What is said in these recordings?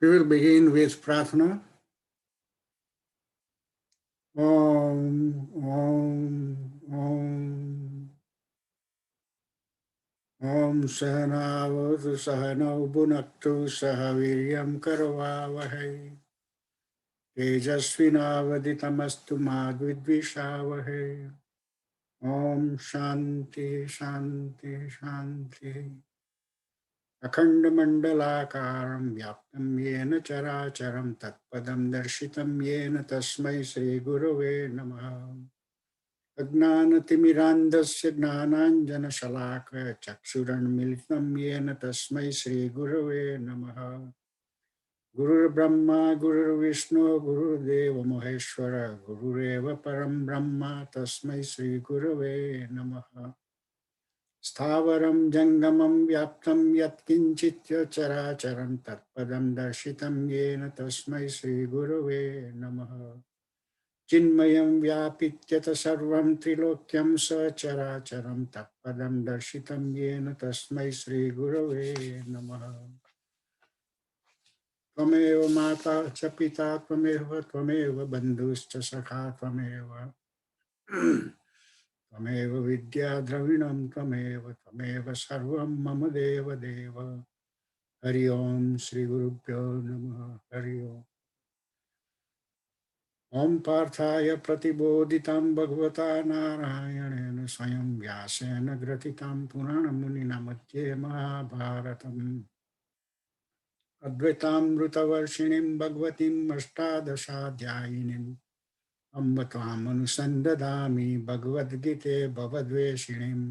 We will begin with Pratna. Om, Om, Om. Om Sahanavatu Sahanau Bhunaktu Sahaviryam Karavavahai. Tejasvinavaditamastu Madvidvishavahe. Om Shanti Shanti Shanti. अखण्डमण्डलाकारं व्याप्तं येन चराचरं तत्पदं दर्शितं येन तस्मै श्रीगुरवे नमः। अज्ञानतिमिरान्धस्य ज्ञानाञ्जनशलाकया चक्षुरुन्मीलितं येन तस्मै श्रीगुरवे नमः। गुरुर्ब्रह्मा गुरुर्विष्णु गुरुर्देवो महेश्वर गुरुरेव परं ब्रह्म तस्मै श्रीगुरवे नमः। स्थावरं जङ्गमं व्याप्तं यत्किञ्चित् चराचरं तत्पदं दर्शितं येन तस्मै श्रीगुरवे नमः। चिन्मयं व्यापित्यत सर्वं त्रिलोक्यं सचराचरं तत्पदं दर्शितं येन तस्मै श्रीगुरवे नमः। त्वमेव माता च पिता त्वमेव बन्धुश्च सखा त्वमेव त्वमेव विद्या द्रविणं त्वमेव सर्वं मम देव देव। हरि ओम श्री गुरुभ्यो नमः। हरि ओम। ओम पार्थाय प्रतिबोधितं भगवता नारायणेन स्वयं व्यासेन ग्रथितं पुराणमुनिना मध्ये महाभारतम् अद्वैतामृतवर्षिणीं भगवतीम् अष्टादशाध्यायिनीम् अम्ब त्वामनुसन्दधामि भगवद्गीते भवद्वेषिणीम्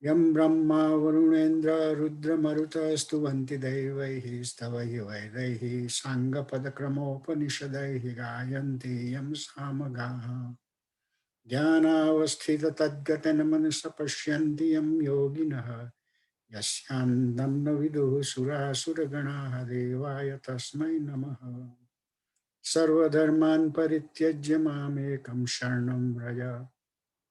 यं ब्रह्मा वरुणेन्द्र रुद्रमरुतस्तुवन्ति दैवैः स्तवैः वैदैः साङ्गपदक्रमोपनिषदैः गायन्ति यं सामगाः ध्यानावस्थिततद्गतेन मनसा पश्यन्ति यं योगिनः यस्यान्तं न विदुः सुरासुरगणाः देवाय तस्मै नमः। सर्वधर्मान् परित्यज्य मामेकं शरणं व्रज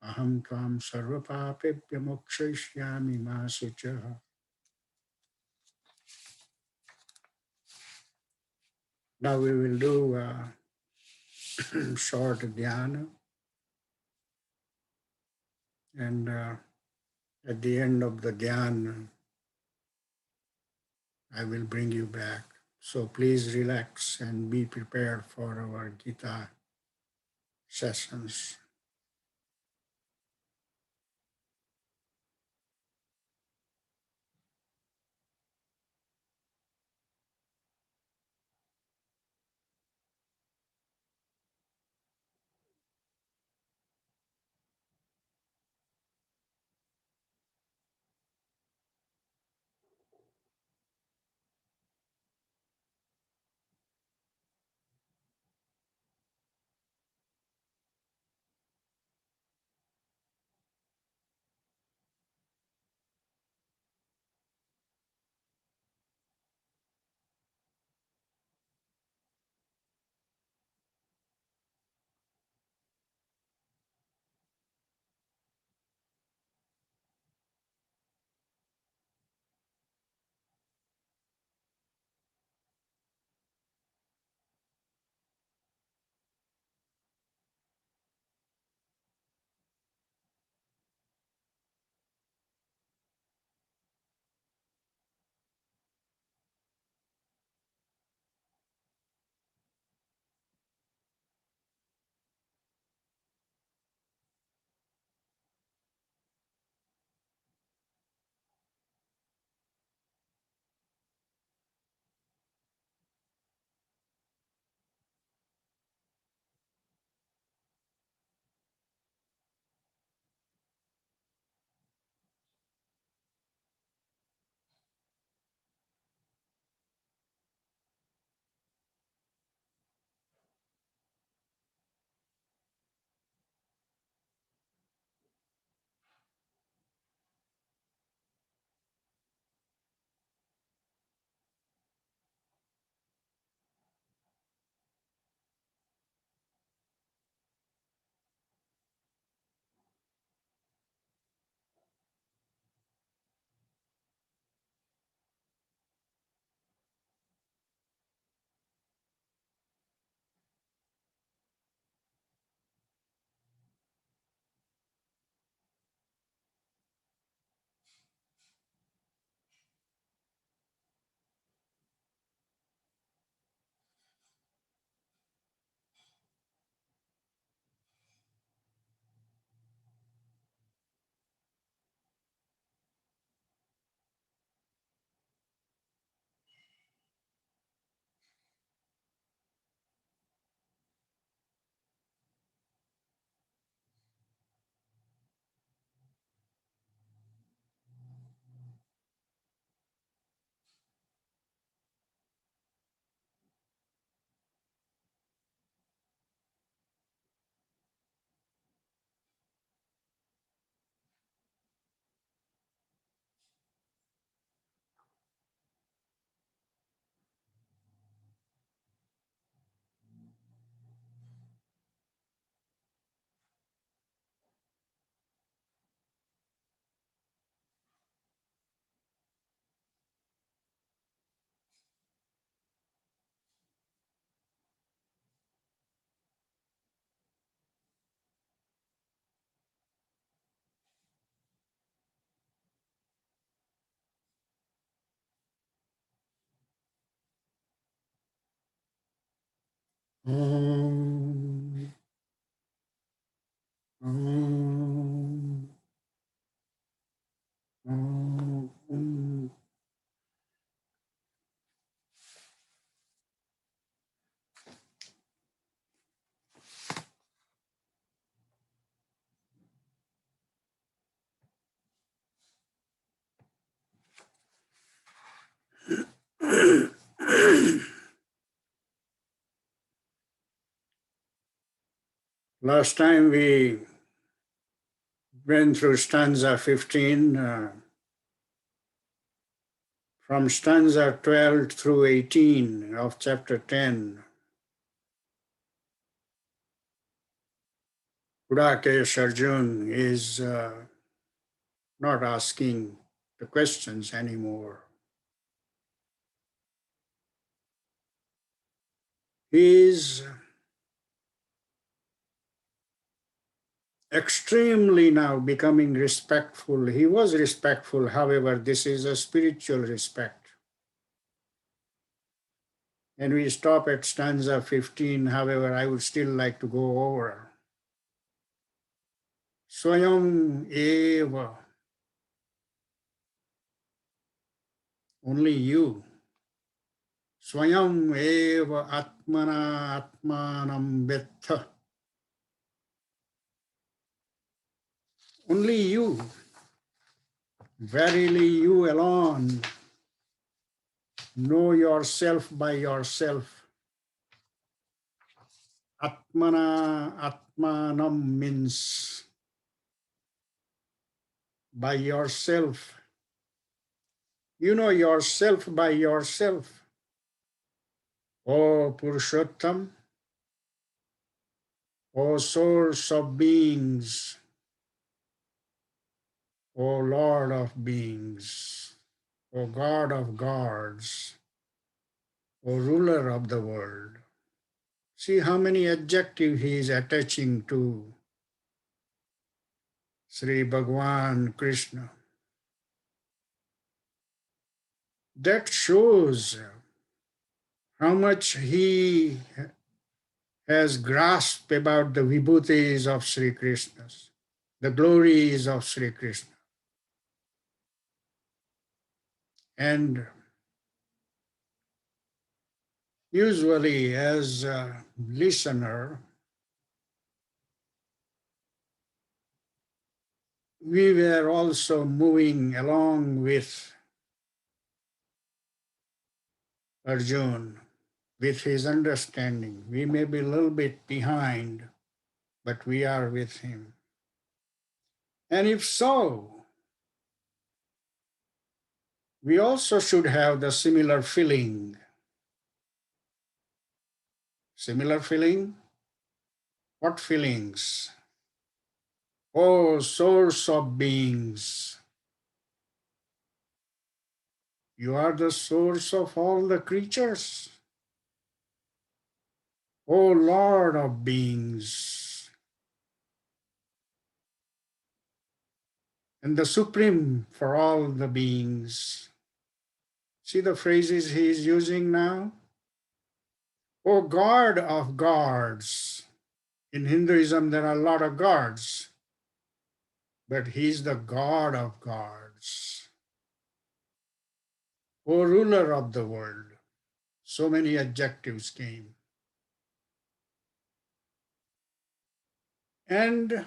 अहं त्वां सर्वपापेभ्यो मोक्षयिष्यामि मा शुचः। Now we will do a short dhyana, and at the end of the dhyana, I will bring you back. So please relax and be prepared for our Gita sessions. Om. Om. Om. Last time we went through stanza 15, from stanza 12 through 18 of chapter 10. Buddhakesh Arjun is not asking the questions anymore. He is extremely now becoming respectful. He was respectful, however, this is a spiritual respect. And we stop at stanza 15, however, I would still like to go over. Swayam eva, only you. Swayam eva atmana atmanam vetha. Only you. Verily you alone know yourself by yourself. Atmana atmanam means by yourself. You know yourself by yourself. O Purushottam, O source of beings, O Lord of beings, O God of gods, O ruler of the world. See how many adjectives he is attaching to Sri Bhagwan Krishna. That shows how much he has grasped about the vibhutis of Sri Krishna, the glories of Sri Krishna. And usually as a listener, we were also moving along with Arjun, with his understanding. We may be a little bit behind, but we are with him. And if so, we also should have the similar feeling. Similar feeling? What feelings? O source of beings, you are the source of all the creatures. O Lord of beings, and the supreme for all the beings. See the phrases he is using now? O God of gods. In Hinduism, there are a lot of gods, but he's the God of gods. O ruler of the world. So many adjectives came. And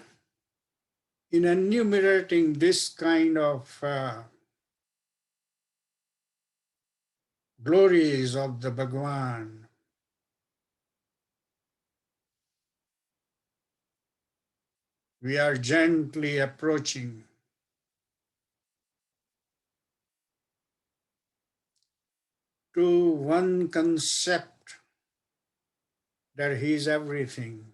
in enumerating this kind of glories of the Bhagwan, we are gently approaching to one concept that he is everything.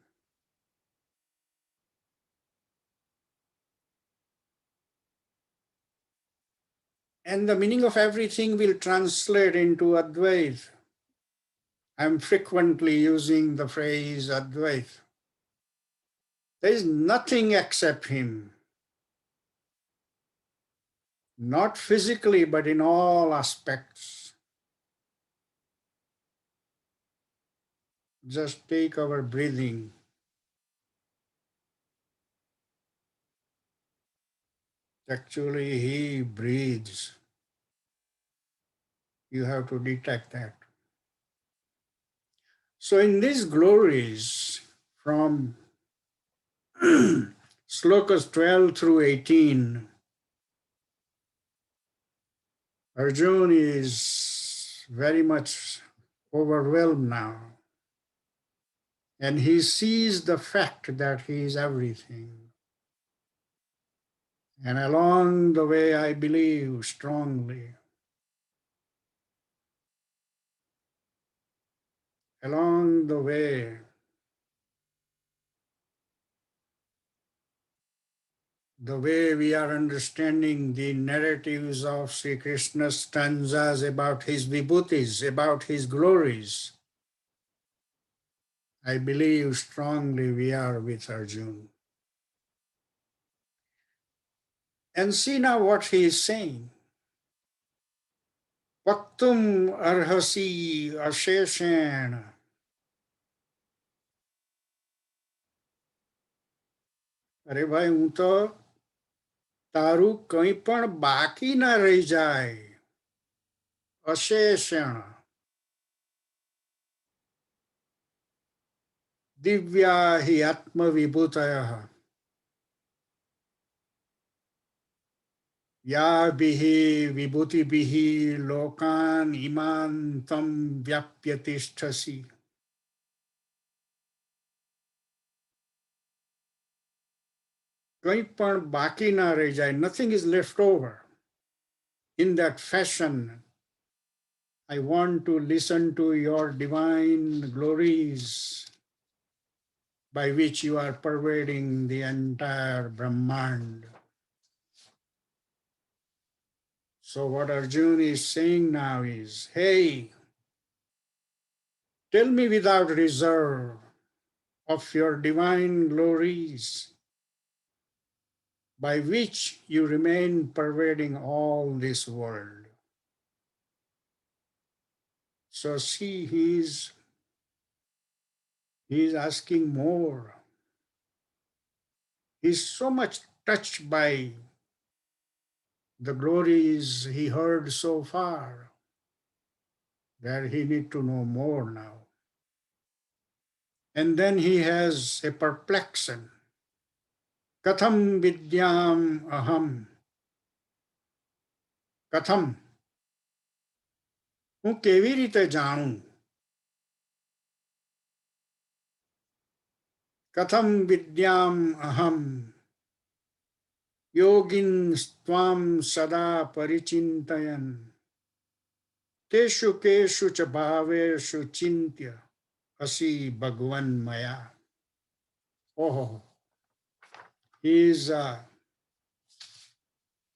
And the meaning of everything will translate into Advaita. I'm frequently using the phrase Advaita. There is nothing except him. Not physically, but in all aspects. Just take our breathing. Actually, he breathes. You have to detect that. So, in these glories from Slokas 12 through 18, Arjuna is very much overwhelmed now. And he sees the fact that he is everything. And along the way, I believe strongly, along the way we are understanding the narratives of Sri Krishna's stanzas about his vibhutis, about his glories, I believe strongly we are with Arjuna. And see now what he is saying. Vaktum arhasi asheshena. અરે ભાઈ હું તો તારું કંઈ પણ બાકી ના રહી જાય અશેષણ દિવ્યા હિ આત્મવિભૂતયઃ याभिः विभूतिभिः लोकान् इमान् तं व्याप्य तिष्ठसि કંઈ પણ બાકી ના રહી જાય nothing is left over in that fashion. I want to listen to your divine glories by which you are pervading the entire Brahmand. So what Arjuna is saying now is, hey, tell me without reserve of your divine glories by which you remain pervading all this world. So see, he's asking more. He's so much touched by the glories he heard so far that he need to know more now. And then he has a perplexion. Katham vidyam aham. Katham. હું કેવી રીતે જાણું કથમ વિદ્યામ અહમ યોગિન સ્ત્વામ સદા પરિચિંતયન કેશુ કેશુ ચ ભાવેષુ ચિંત્ય અસી ભગવન મયા. Oh,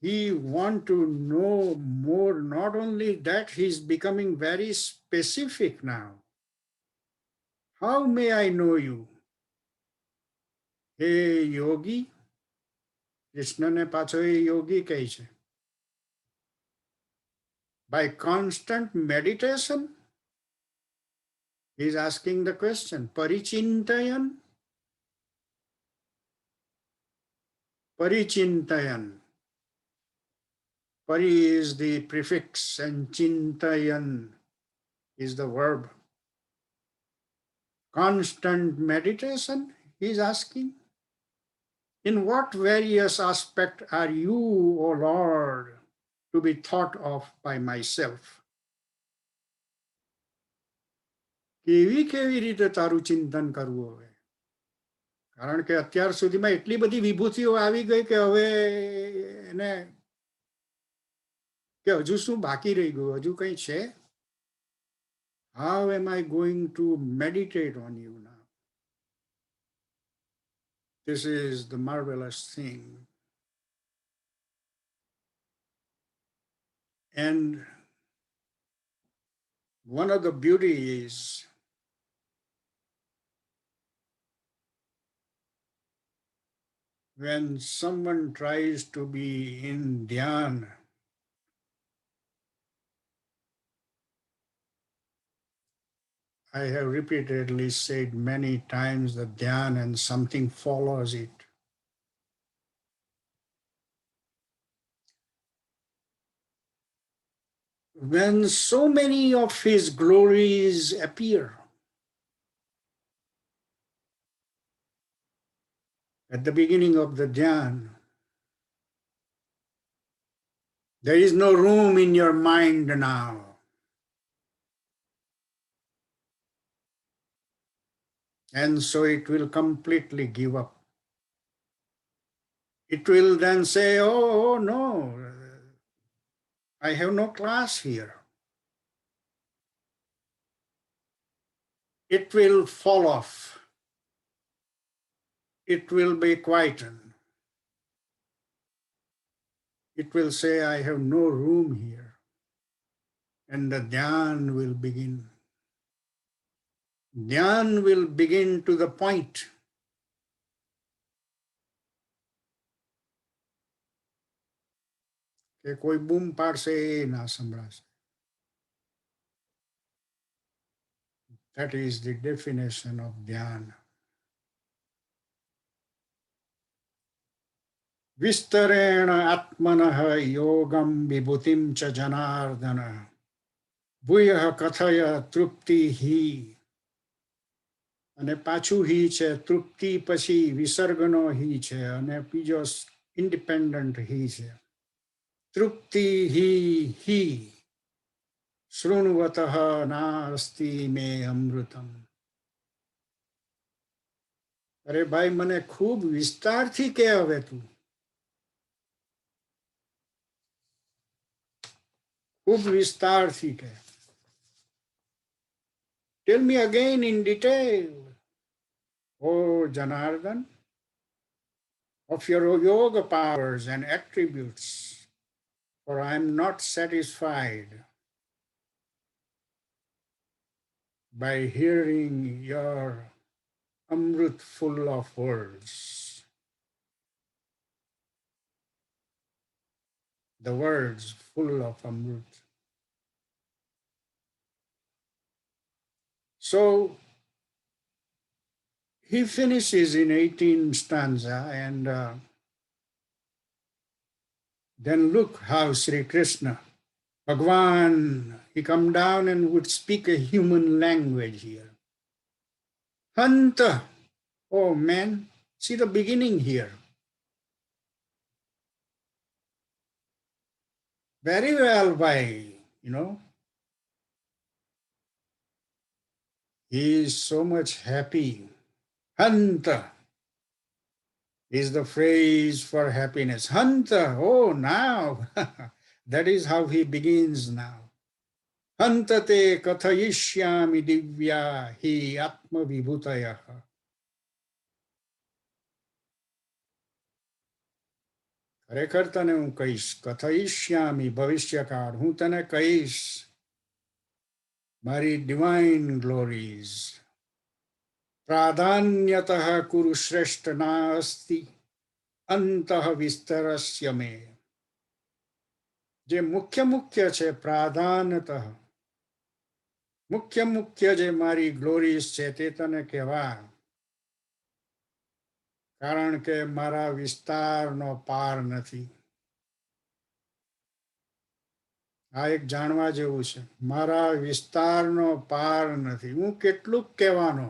he want to know more. Not only that, he's becoming very specific now. How may I know you? Hey yogi, કૃષ્ણને પાછો એ યોગી કહે છે. By constant meditation, he's asking the question, parichintayan? Parichintayan. Pari is the prefix and chintayan is the verb. Constant meditation, he's asking. In what various aspect are you, O Lord, to be thought of by myself? કેવી કેવી રીતે તારું ચિંતન કરવું હવે? કારણ કે અત્યાર સુધીમાં એટલી બધી વિભૂતિઓ આવી ગઈ કે હવે એને કે હજુ શું બાકી રહી ગયું? હજુ કંઈ છે? How am I going to meditate on you now? This is the marvelous thing. And one of the beauties when someone tries to be in dhyana, I have repeatedly said many times that dhyan and something follows it. When so many of his glories appear, at the beginning of the dhyan, there is no room in your mind now. And so it will completely give up. It will then say, oh no, I have no class here. It will fall off. It will be quietened. It will say, I have no room here. And the dhyan will begin. Dhyan will begin to the point કે કોઈ બૂમ પાડશે એ ના સંભળાશે. That is the definition of dhyan. Vistareణ atmanah yogam vibhutim cha janardana ભૂયઃ કથય તૃપ્તિ હિ. અને પાછું હિ છે, તૃપ્તિ પછી વિસર્ગનો હિ છે અને બીજો ઇન્ડિપેન્ડન્ટ હિ છે. તૃપ્તિ હિ હિ શૃણવતઃ નાસ્તિ મે અમૃતમ. અરે ભાઈ, મને ખૂબ વિસ્તારથી કે હવે તું, ખૂબ વિસ્તારથી કે. Tell me again in detail, O Janardhan, of your yoga powers and attributes, for I am not satisfied by hearing your Amrit full of words. The words full of Amrit. So he finishes in 18 stanza, and then look how Sri Krishna, Bhagwan, he come down and would speak a human language here. Hanta, oh man, see the beginning here. Very well, why, he is so much happy. Hanta is the phrase for happiness. Hanta, oh now, that is how he begins now. Hantate kathayishyami divya hi atma vibhutayah. ખરેખર તને હું કહીશ, કથયિષ્યામિ ભવિષ્યકાળ, હું તને કહીશ મારી divine ગ્લોરીઝ. પ્રાધાન્યતઃ કુરુ શ્રેષ્ઠ નાસ્તિ અંતઃ વિસ્તરસ્ય મે. જે મુખ્ય મુખ્ય છે, પ્રાધાન્યતઃ મુખ્ય મુખ્ય જે મારી ગ્લોરીઝ છે તે તને કહેવા, કારણ કે મારા વિસ્તારનો પાર નથી. આ એક જાણવા જેવું છે. મારા વિસ્તારનો પાર નથી. હું કેટલુંક કહેવાનો,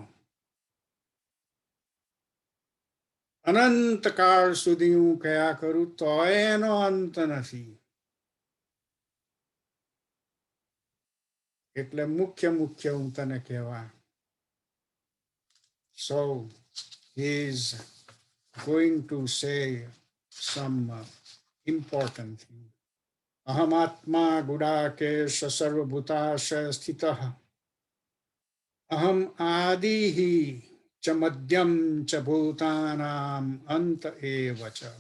અનંત કાળ સુધી હું કયા કરું તો એનો અંત નથી. એટલે મુખ્ય મુખ્ય હું તને કહેવા. So he is going to say some important thing. Ahamatma gudakesh sarvabhutasha sthitah aham adihi cha madhyam cha bhutanam anta eva cha.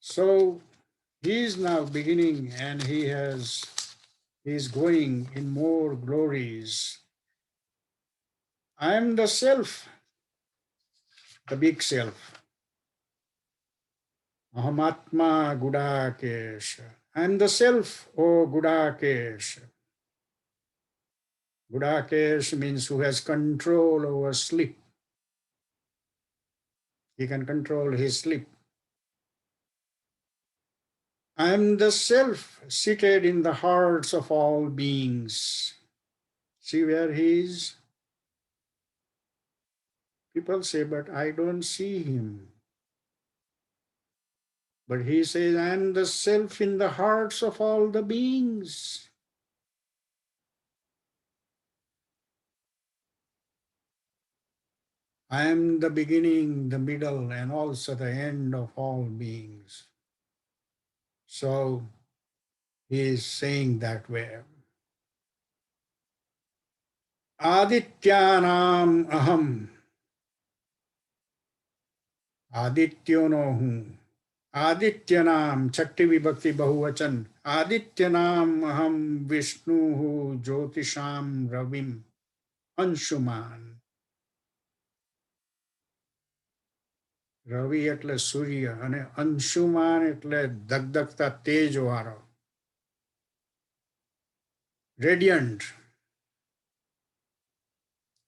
So he is now beginning, and he is going in more glories. I am the self, the big self. Ahamatma Gudakesh. I am the self, O Gudakesh. Gudakesh means who has control over sleep. He can control his sleep. I am the self seated in the hearts of all beings. See where he is? People say, but I don't see him. But he says, I am the self in the hearts of all the beings. I am the beginning, the middle, and also the end of all beings. So he is saying that way. Adityanam aham. आदित्योनो हूँ आदित्य नाम छठी विभक्ति बहुवचन आदित्य नाम अहम विष्णु हूँ ज्योतिषाम रविम अंशुमान રવિ એટલે સૂર્ય અને અંશુમાન એટલે ધગધગતા તેજ વાળો રેડિયન્ટ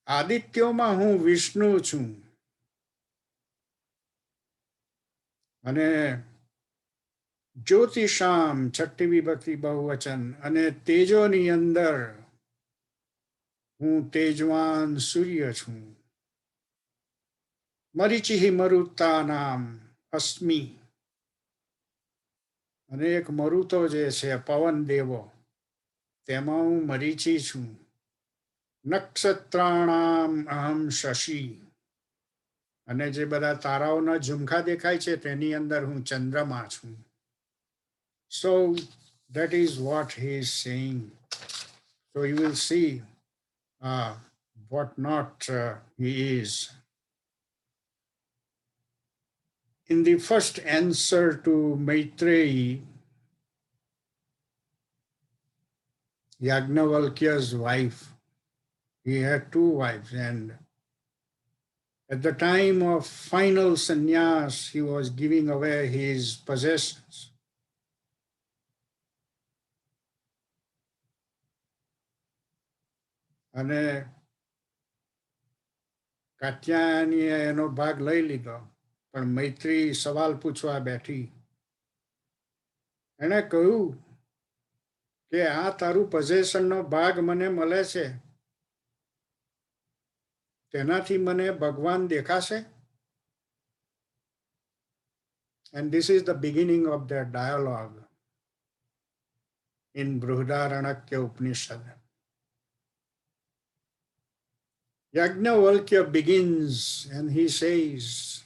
આદિત્યોમાં હું વિષ્ણુ છું અને જ્યોતિષામ છઠ્ઠી વિભક્તિ બહુવચન અને તેજોની અંદર હું તેજવાન સૂર્ય છું મરીચિ મરુતા નામ અસ્મિ અને એક મરુતો જે છે પવન દેવો તેમાં હું મરીચી છું નક્ષત્રાણામ અહમ શશી અને જે બધા તારાઓના ઝુમખા દેખાય છે તેની અંદર હું ચંદ્રમા છું So that is what he is saying. So you will see what not he is. In the first answer to Maitreyi, Yajnavalkya's wife, he had two wives, and at the time of final sannyas, he was giving away his possessions. અને કાત્યાયનીએ એનો ભાગ લઈ લીધો પણ મૈત્રી સવાલ પૂછવા બેઠી એણે કહ્યું કે આ તારું પોઝેશનનો ભાગ મને મળે છે તેનાથી મને ભગવાન દેખાશે and this is the beginning of their dialogue in Brihadaranyaka Upanishad. Yajnavalkya begins and he says,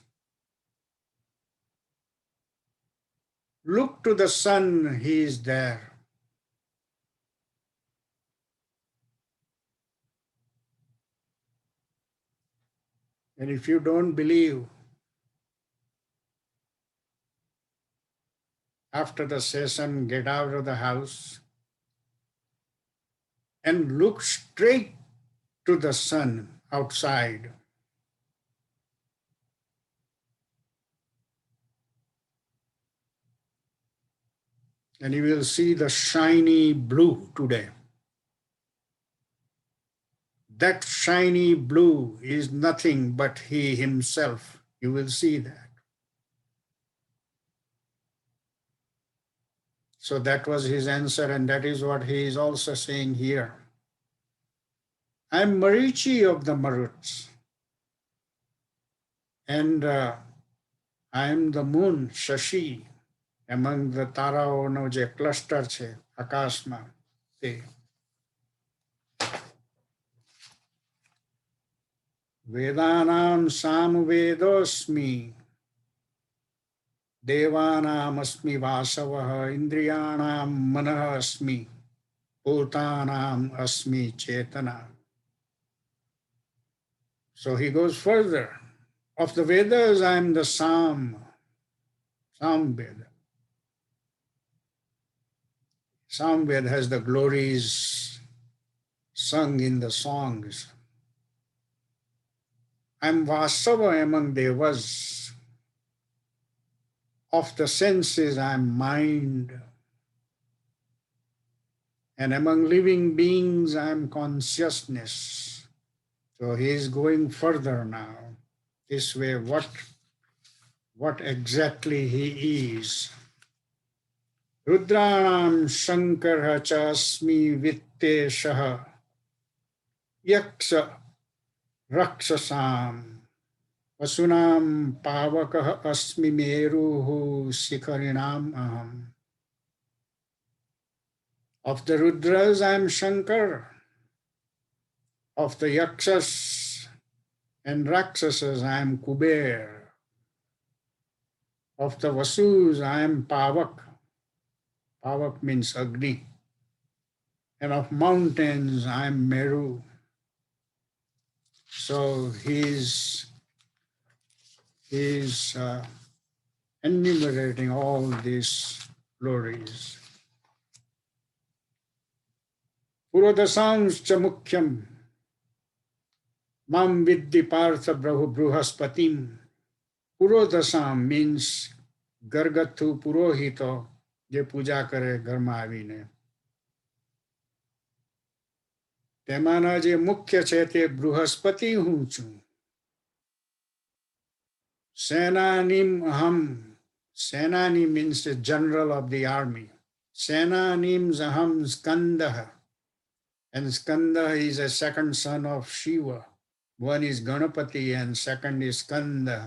look to the sun, he is there. And if you don't believe, after the session, get out of the house and look straight to the sun outside. And you will see the shiny blue today. That shiny blue is nothing but he himself. You will see that. So that was his answer, and that is what he is also saying here. I am Marichi of the Maruts, and I am the moon, Shashi, among the તારાઓનો જે cluster છે આકાશમાં તે વેદાનામ સામવેદોસ્મિ દેવાનામસ્મિ વાસવઃ ઇન્દ્રિયાણામ મનઃ અસ્મિ ભૂતાનામ અસ્મિ ચેતના. So he goes further. Of the Vedas, I am the Samveda. Samveda has the glories sung in the songs. I am Vasava among Devas. Of the senses, I am mind. And among living beings, I am consciousness. So he is going further now. This way, what exactly he is. Rudranam Shankara chasmi vitteshaha yaksa rakshasam vasunam pavakah asmi meruhu sikharinam aham. Of the Rudras, I am Shankar. Of the Yakshas and Rakshasas, I am Kuber. Of the Vasus, I am Pavak. Pavak means Agni. And of mountains, I am Meru. So he is enumerating all these glories. Purodasams cha mukhyam mam viddi partha bruhaspatim. Purodasam means gargathu purohito, જે પૂજા કરે ઘરમાં આવીને. તેમાંના જે મુખ્ય છે તે બૃહસ્પતિ હું છું. સેનાનીમ અહમ. Senani means the general of the army. Senanim aham Skandah. And Skanda is a second son of Shiva. One is Ganapati and second is Skanda.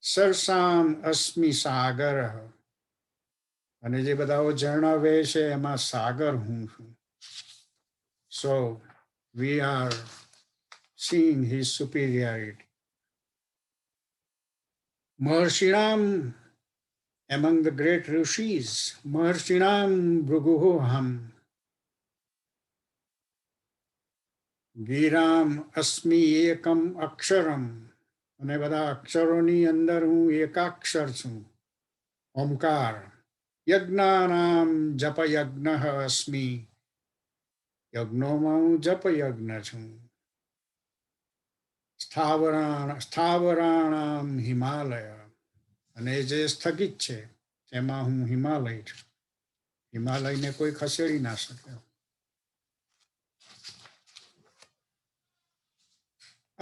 Sarsam asmi sagar. અને જે બધાઓ ઝરણા વહે છે એમાં સાગર હું છું. So we are seeing his superiority. Maharshinam, among the great rishis, Maharshinam Bhruguham, Giram Asmi Ekam Aksharam, અને બધા અક્ષરોની અંદર હું એકાક્ષર છું, ઓમકાર. યજ્ઞાનામ જપ યજ્ઞ અસ્મિ, યજ્ઞોમાં હું જપ યજ્ઞ છું. સ્થાવરાણામ હિમાલય, અને જે સ્થગિત છે તેમાં હું હિમાલય છું. હિમાલયને કોઈ ખસેડી ના શકે.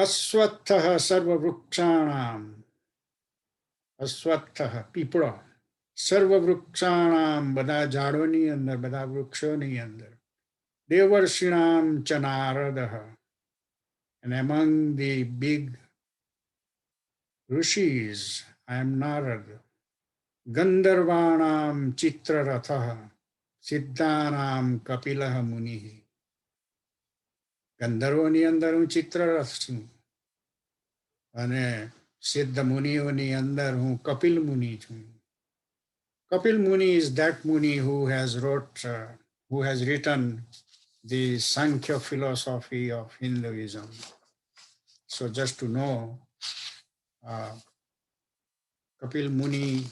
અશ્વત્થ સર્વવૃક્ષાણામ, અશ્વત્થ પીપળો, સર્વવૃક્ષાણામ બધા ઝાડોની અંદર, બધા વૃક્ષોની અંદર. દેવર્ષિણામ ચ નારદઃ, and among the big rishis, I am Narad. Gandharvanam Chitraratha, Siddhanam Kapilah Munihi. ગંધર્વોની અંદર હું ચિત્રરથ છું અને સિદ્ધ મુનિઓની અંદર હું કપિલ મુનિ છું. Kapil Muni is that Muni who has written the Sankhya philosophy of Hinduism. So just to know, Kapil Muni,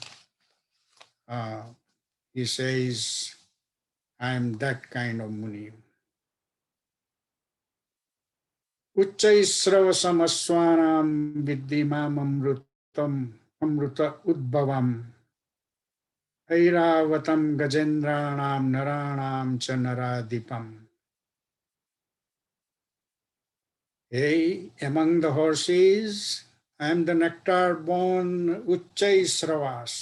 he says, I am that kind of Muni. Uchchaisrava samaswanam viddhimam amruta udbhavam Airavatam gajendranam naranam cha naradipam. Hey, among the horses, I am the nectar-born Uchchaisravas.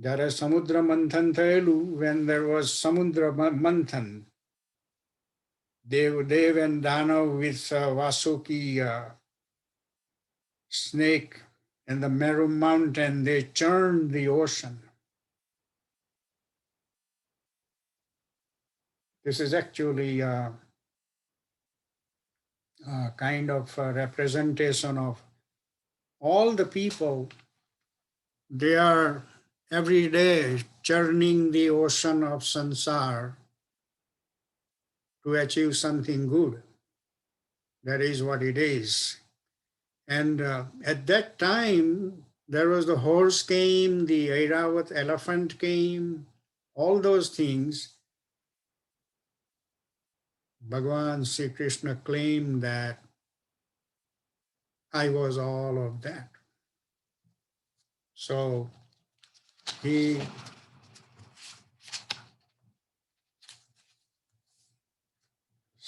જ્યારે સમુદ્ર મંથન થયેલું, when there was Samudra Manthan, Dev and Danav with Vasuki snake and the Meru mountain, they churned the ocean. This is actually a kind of a representation of all the people. They are every day churning the ocean of sansar to achieve something good. That is what it is. And at that time, there was the horse came, the Airavat elephant came, all those things. Bhagavan Sri Krishna claimed that I was all of that. So he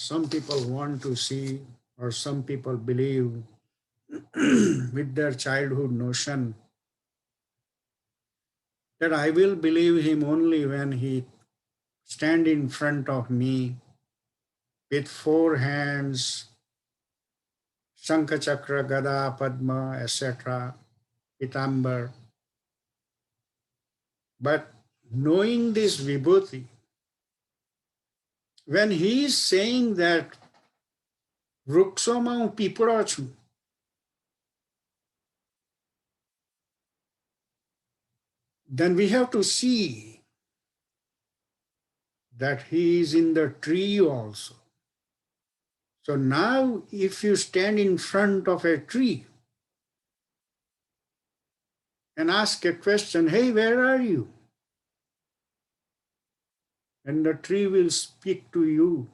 Some people want to see, or some people believe with their childhood notion that I will believe him only when he stand in front of me with four hands, Shankha Chakra, Gada, Padma, etc., Pitambar. But knowing this Vibhuti, when he is saying that Vruksoma Pipurachu, then we have to see that he is in the tree also. So now, if you stand in front of a tree and ask a question, hey, where are you? And the tree will speak to you,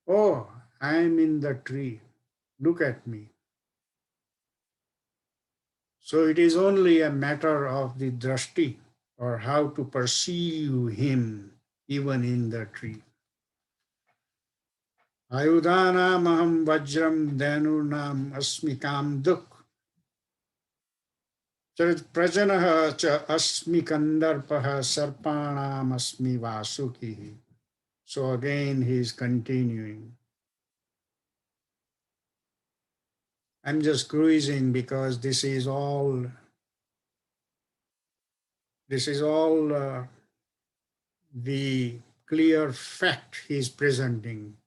oh, I am in the tree. Look at me. So it is only a matter of the drashti, or how to perceive him even in the tree. Ayudhanam aham vajram dhanurnam asmikam duk. Prajanaha cha asmi kandarpaha sarpanam asmi vasukihi. So again he is continuing. I'm just cruising because this is all the clear fact he is presenting.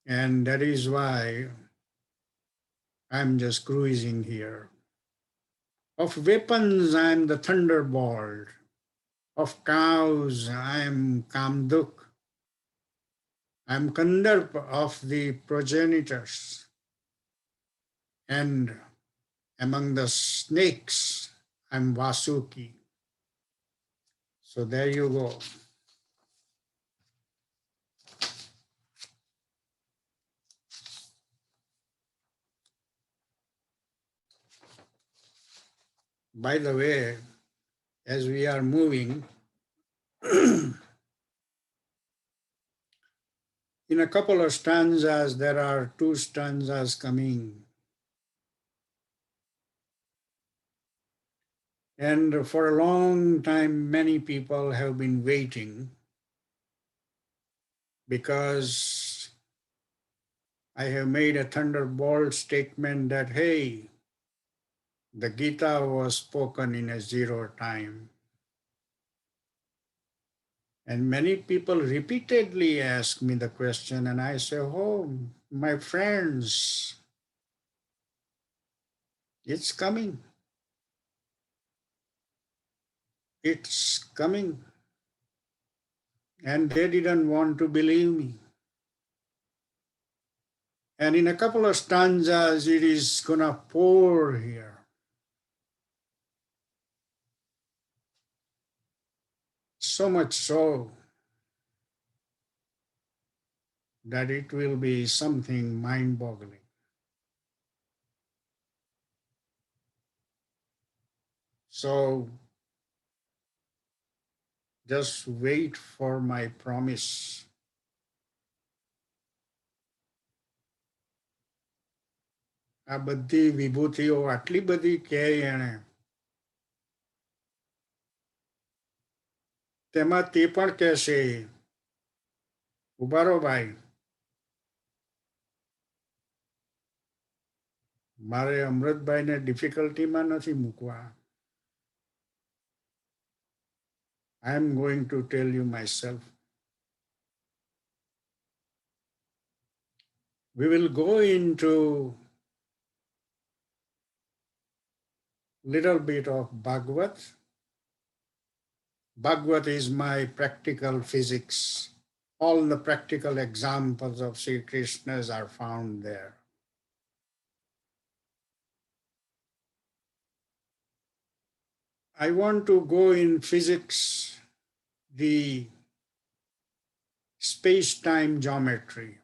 And that is why I'm just cruising here. Of weapons, I'm the thunderbolt. Of cows, I'm Kamduk. I'm Kandarp of the progenitors. And among the snakes, I'm Vasuki. So there you go. By the way, as we are moving, in a couple of stanzas, there are two stanzas coming. And for a long time, many people have been waiting because I have made a thunderbolt statement that, hey, the Gita was spoken in a zero time. And many people repeatedly ask me the question, and I say, oh, my friends, it's coming. It's coming. And they didn't want to believe me. And in a couple of stanzas, it is going to pour here. So much so that it will be something mind-boggling. So just wait for my promise. આ બધી વિભૂતિઓ આટલી બધી કહે એણે, તેમાં તે પણ કહેશે, ઉભારો ભાઈ, મારે અમૃતભાઈને ડિફિકલ્ટીમાં નથી મૂકવા. I am going to tell you myself. We will go into little bit of Bhagavad. Bhagavad is my practical physics. All the practical examples of Sri Krishna's are found there. I want to go in physics, the space-time geometry.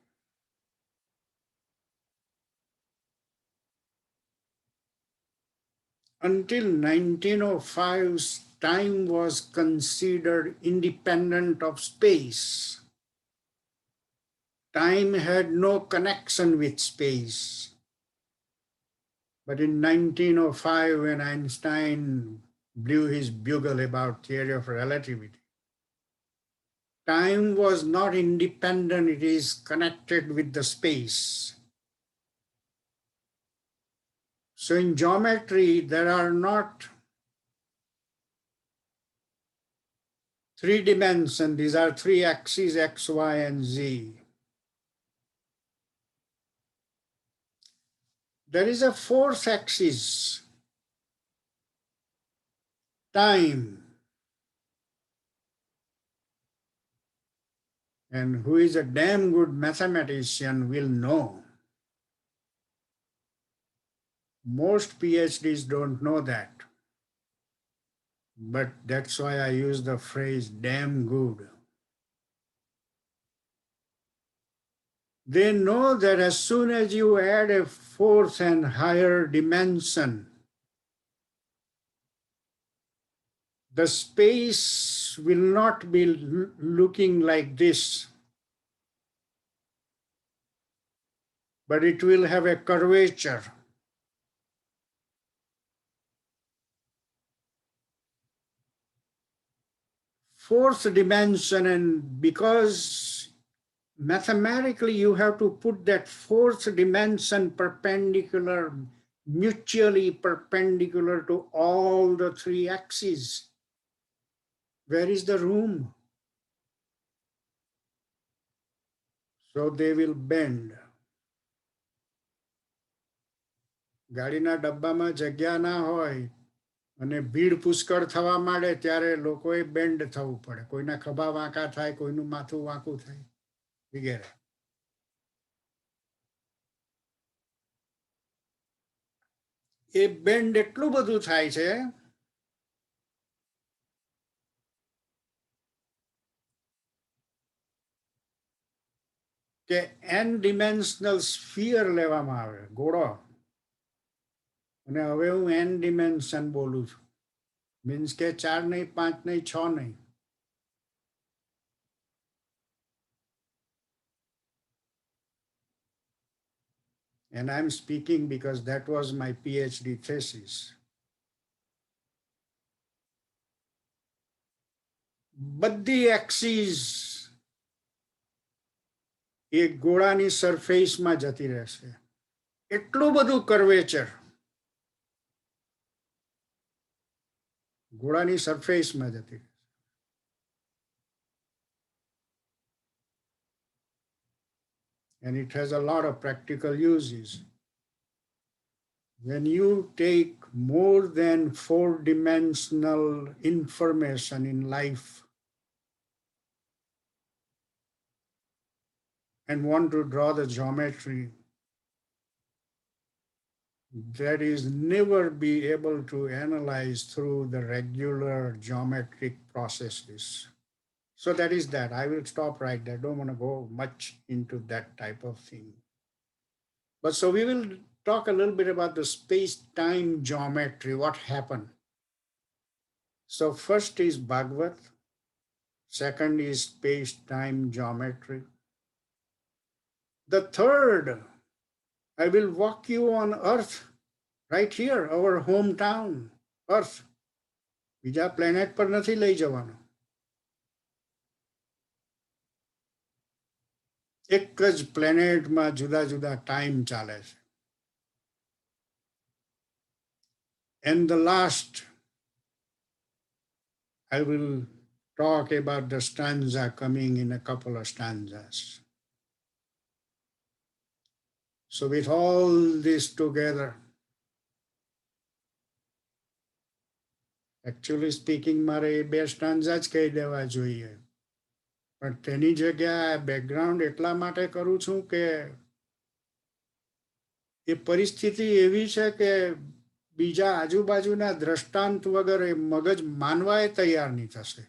Until 1905, time was considered independent of space. Time had no connection with space. But in 1905, when Einstein blew his bugle about theory of relativity, time was not independent, it is connected with the space. So in geometry, there are not three dimensions, these are three axes, X, Y, and Z. There is a fourth axis, time. And who is a damn good mathematician will know. Most PhDs don't know that. But that's why I use the phrase damn good. They know that as soon as you add a fourth and higher dimension, the space will not be looking like this, but it will have a curvature. Fourth dimension, and because mathematically you have to put that fourth dimension perpendicular, mutually perpendicular to all the three axes. Where is the room? So they will bend. ગાડીના ડબ્બામાં જગ્યા ના હોય અને ભીડ પુષ્કળ થવા માંડે ત્યારે લોકોએ બેન્ડ થવું પડે. કોઈના ખભા વાંકા થાય, કોઈનું માથું વાંકું થાય વગેરે. એ બેન્ડ એટલું બધું થાય છે કે n dimensional sphere લેવામાં આવે, ગોળો. અને હવે હું n dimension બોલું છું. મીન્સ કે 4 નહીં, 5 નહીં, 6 નહીં. And I'm speaking because that was my PhD thesis. બધી axes એ ગોળાની સરફેસમાં જતી રહેશે. એટલું બધું કર્વેચર ગોળાની સરફેસમાં જતી રહેશે. And it has a lot of practical uses. When you take more than four-dimensional information in life and want to draw the geometry, that is never be able to analyze through the regular geometric processes. So that is that. I will stop right there. Don't want to go much into that type of thing. But so we will talk a little bit about the space-time geometry, what happened. So first is Bhagavad, second is space-time geometry. The third, I will walk you on Earth, right here, our hometown, Earth. બીજા planet પર નથી લઈ જવાનો. એક જ પ્લેનેટમાં જુદા જુદા time ચાલે છે. And the last, I will talk about the stanza coming in a couple of stanzas. So with all this together, actually speaking, મારે બે સ્ટાન્ઝા જ કહી દેવા જોઈએ. પણ તેની જગ્યા બેકગ્રાઉન્ડ એટલા માટે કરું છું કે એ પરિસ્થિતિ એવી છે કે બીજા આજુબાજુના દ્રષ્ટાંત વગર એ મગજ માનવાય તૈયાર નહીં થશે.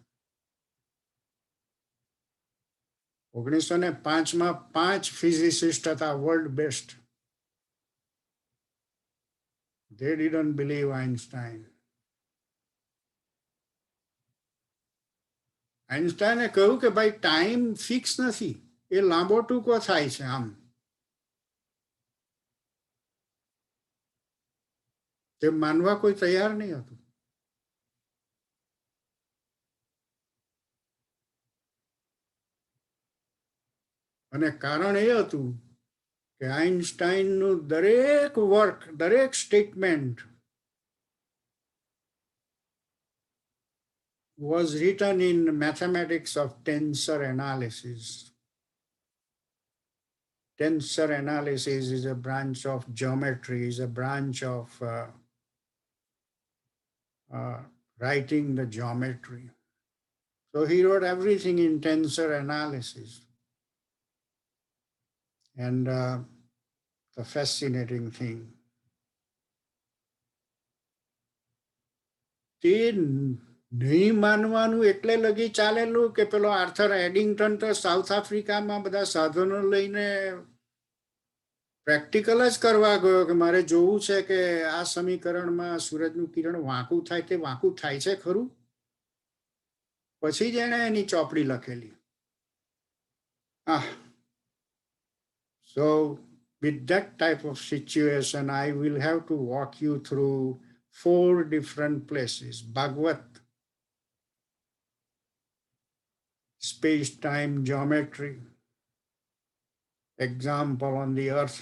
1905માં 5 ફિઝિસિસ્ટ હતા, world best. They didn't believe Einstein. આઈન્સ્ટાઈને કહ્યું કે ભાઈ ટાઈમ ફિક્સ નથી, એ લાંબો ટૂંકો થાય છે આમ. તે માનવા કોઈ તૈયાર નહીં હતું. અને કારણ એ હતું કે આઈન્સ્ટાઈનનું દરેક વર્ક, દરેક statement was written in mathematics of tensor analysis. Tensor analysis is a branch of geometry, is a branch of writing the geometry. So he wrote everything in tensor analysis. And the fascinating thing, તે નહીં માનવાનું એટલે લગી ચાલેલું કે પેલો Arthur એડિંગ્ટન તો south આફ્રિકામાં બધા સાધનો લઈને પ્રેક્ટિકલ જ કરવા ગયો કે મારે જોવું છે કે આ સમીકરણમાં સૂરજનું કિરણ વાંકું થાય તે વાંકું થાય છે ખરું, પછી જ એણે એની ચોપડી લખેલી. So with that type of situation, I will have to walk you through 4 different places. Bhagavad, space-time geometry, example on the earth,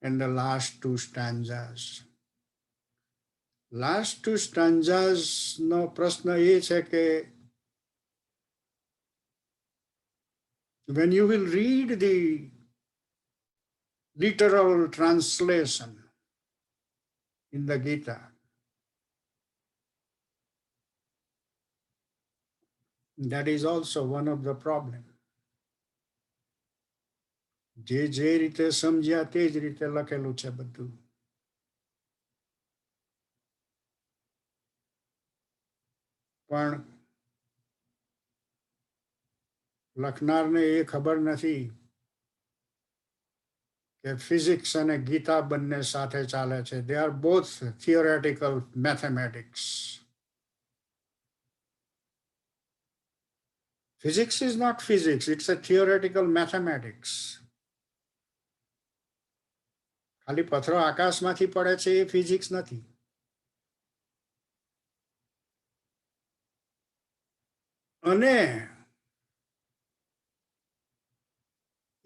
and the last 2 stanzas. Last 2 stanzas no પ્રશ્ન એ છે કે when you will read the literal translation in the Gita, that is also one of the problem. જે રીતે સમજ્યા તે જ રીતે લખેલું છે બધું. પણ લખનારને એ ખબર નથી કે ફિઝિક્સ અને ગીતા બંને સાથે ચાલે છે. They are both theoretical mathematics. Physics is not physics, it's a theoretical mathematics. ખાલી પથરો આકાશમાંથી પડે છે એ ફિઝિક્સ નથી. અને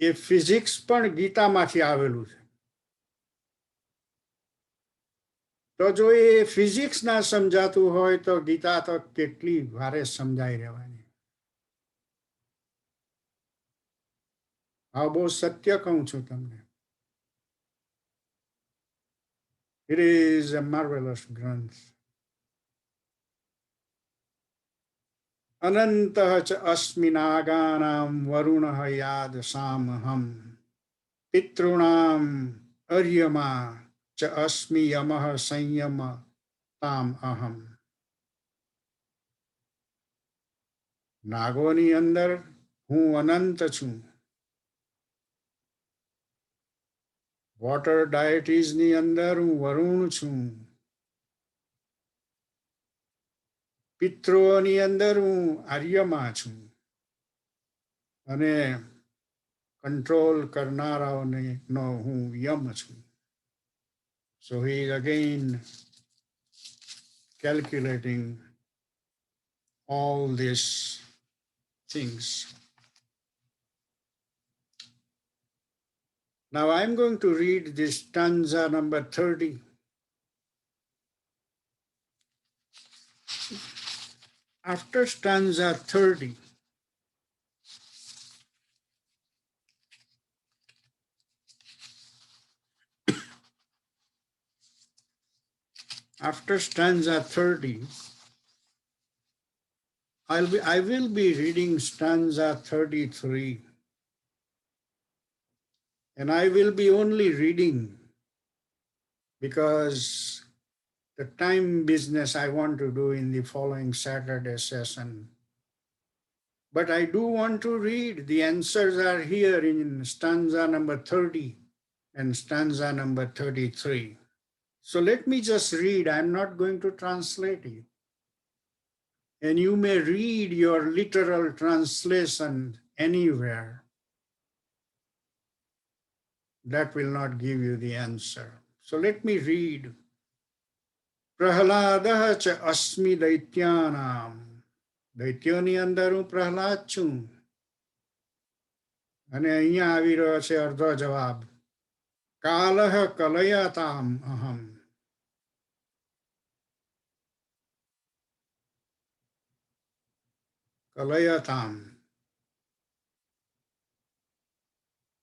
એ ફિઝિક્સ પણ ગીતામાંથી આવેલું છે. તો જો એ ફિઝિક્સ ના સમજાતું હોય તો ગીતા તો કેટલી ભારે સમજાઈ રહેવાની. આ બહુ સત્ય કહું છું તમને. It is a marvelous ગ્રંથ. અનંતઃ ચ અસ્મિ નાગાનામ વરુણઃ યાદ સામહમ પિતॄણામ અર્યમા ચ અસ્મિ યમઃ સંયમ તામ અહમ. નાગોની અંદર હું અનંત છું. વોટર ડાયટીઝની અંદર હું વરુણ છું. પિતૃઓની અંદર હું આર્યમાં છું. અને કંટ્રોલ કરનારાઓને નો હું યમ છું. So he is again calculating all these things. Now I'm going to read this stanza number 30. After stanza 30, after stanza 30, I will be reading stanza 33. And I will be only reading because the time business I want to do in the following Saturday session. But I do want to read. The answers are here in stanza number 30 and stanza number 33. So let me just read. I'm not going to translate it. And you may read your literal translation anywhere. That will not give you the answer. So let me read. Prahlada cha asmi daityanam. દૈત્યોની અંદર હું પ્રહલાદ છું. અને અહીંયા આવી રહ્યો છે અર્ધો જવાબ. કાલહ કલયતામ અહમ. કલયતામ.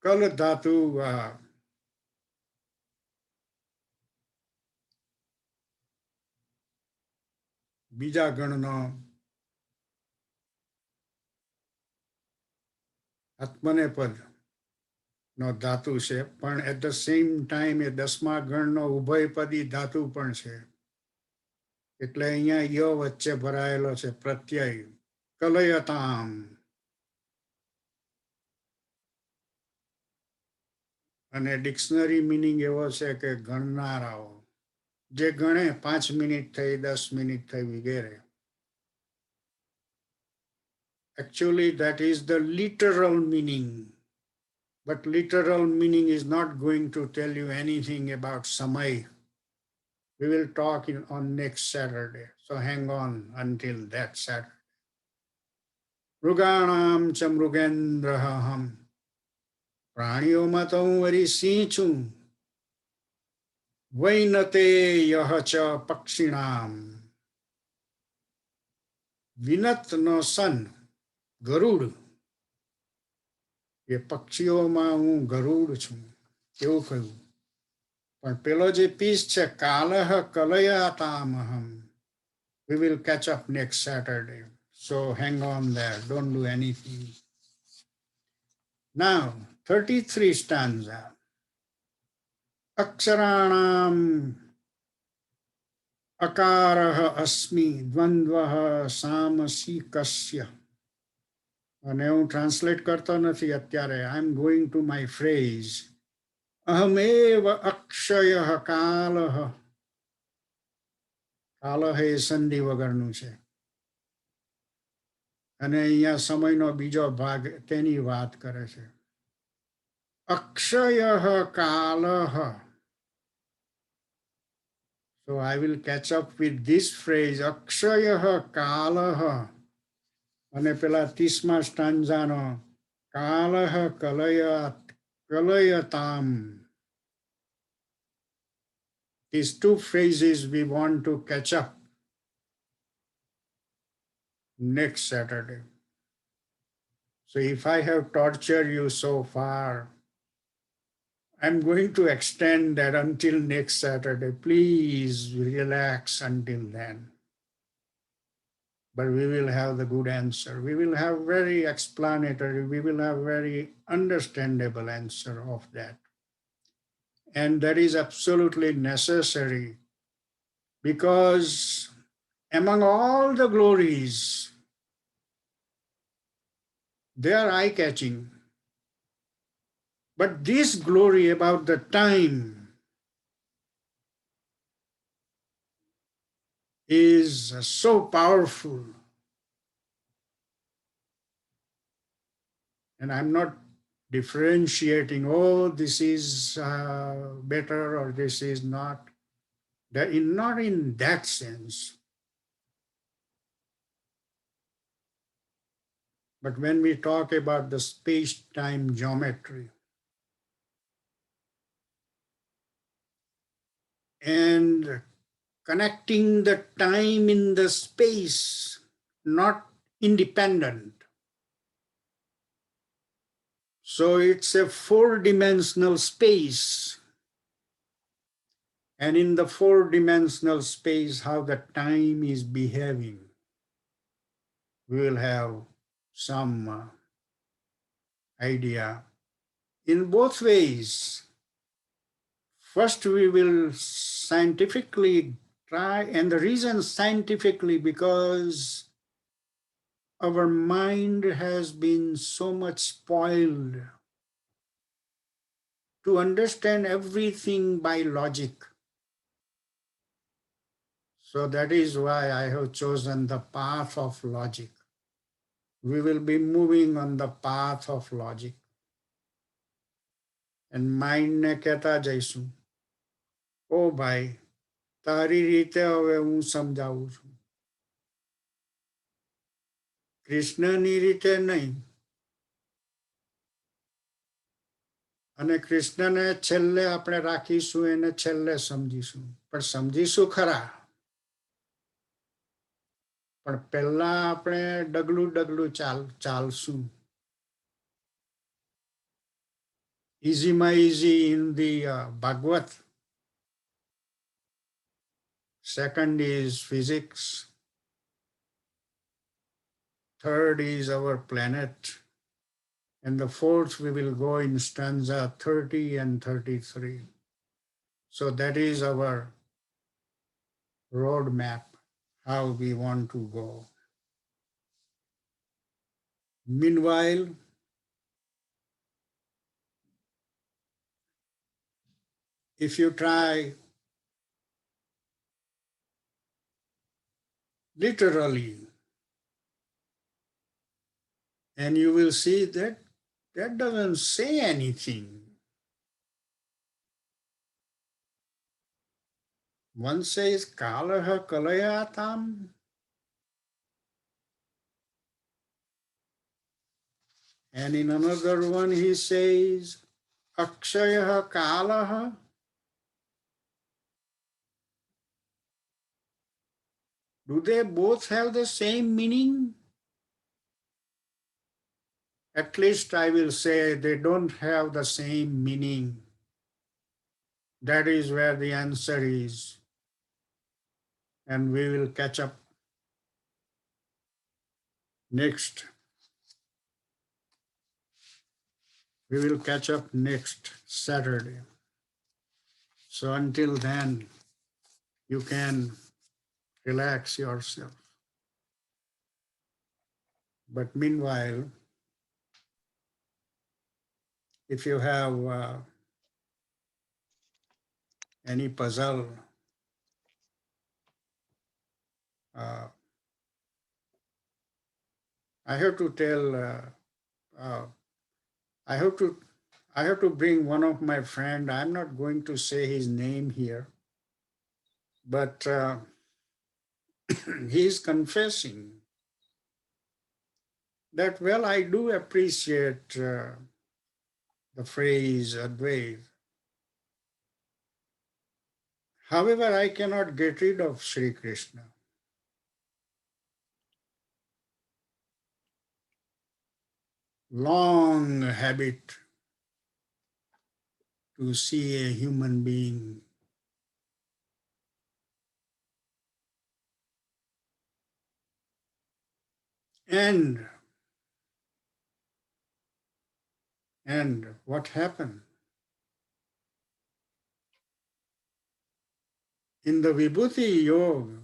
કલ ધાતુ બીજા ગણનો આત્મનેપદ નો ધાતુ છે, પણ એટ ધ સેમ ટાઈમ એ 10મા ગણનો ઉભયપદી ધાતુ પણ છે. એટલે અહીંયા ય વચ્ચે ભરાયેલો છે પ્રત્યય. કલયતામ. અને ડિક્શનરી મિનિંગ એવો છે કે ગણનારાઓ, જે ગણે 5 મિનિટ થઈ, 10 મિનિટ થઈ વગેરે. Actually, that is the literal meaning. But literal meaning is not going to tell you anything about Samay. We will talk on next Saturday. So hang on until that Saturday. મૃગાણામ ચ મૃગેન્દ્રહમ. પ્રાણીઓમાં તો હું વરી સિંહ છું. વૈનતે યહ ચ પક્ષિણામ. વિનત નો સન ગરુડ. એ પક્ષીઓમાં હું ગરુડ છું એવું કહ્યું. પણ પેલો જે પીસ છે કાલહ કલયાતામહમ. We will catch up next Saturday. So hang on there. Don't do anything. Now, 33 stanza. Aksharanam akarah asmi dvandvah samasikasya. અને હું ટ્રાન્સલેટ કરતો નથી અત્યારે. I am going to my phrase. અહમેવ અક્ષય કાલહ. કાલહ એ સંધિ વગરનું છે. અને અહીંયા સમયનો બીજો ભાગ તેની વાત કરે છે. Akshay કાલહ. So I will catch up with this phrase, Akshay કાલહ. અને પેલા 30મા સ્ટાન્ઝાનો કાલહ કલયતામ. These two phrases we want to catch up next Saturday. So if I have tortured you so far, I'm going to extend that until next Saturday. Please relax until then. But we will have the good answer. We will have very explanatory, we will have very understandable answer of that. And that is absolutely necessary, because among all the glories, they are eye-catching. But this glory about the time is so powerful. And I'm not differentiating, oh, this is better or this is not. Not in that sense. But when we talk about the space-time geometry and connecting the time in the space, not independent. So it's a 4-dimensional space. And in the 4-dimensional space, how the time is behaving, we will have some idea in both ways. First, we will scientifically try, and the reason scientifically, because our mind has been so much spoiled to understand everything by logic. So that is why I have chosen the path of logic. We will be moving on the path of logic. And mind ne kehta jaisu, ઓ ભાઈ તારી રીતે હવે હું સમજાવું છું, કૃષ્ણની રીતે નહીં. અને કૃષ્ણને છેલ્લે આપણે રાખીશું, એને છેલ્લે સમજીશું, પણ સમજીશું ખરા. પણ પહેલા આપણે ડગલું ડગલું ચાલશું. Easyમાં easy in the Bhagavad. Second is physics. Third is our planet. And the fourth we will go in stanza 30 and 33. So that is our roadmap, how we want to go. Meanwhile, if you try literally, and you will see that that doesn't say anything. One says kalaha kalayatam, and in another one he says akshayaha kalaha. Do they both have the same meaning? At least I will say they don't have the same meaning. That is where the answer is. And we will catch up next. We will catch up next Saturday. So until then, you can relax yourself. But meanwhile, if you have any puzzle, I have to tell, I have to bring one of my friend. I'm not going to say his name here, but he is confessing that, well, I do appreciate the phrase Advaita. However, I cannot get rid of Sri Krishna. Long habit to see a human being and what happened? In the Vibhuti Yoga,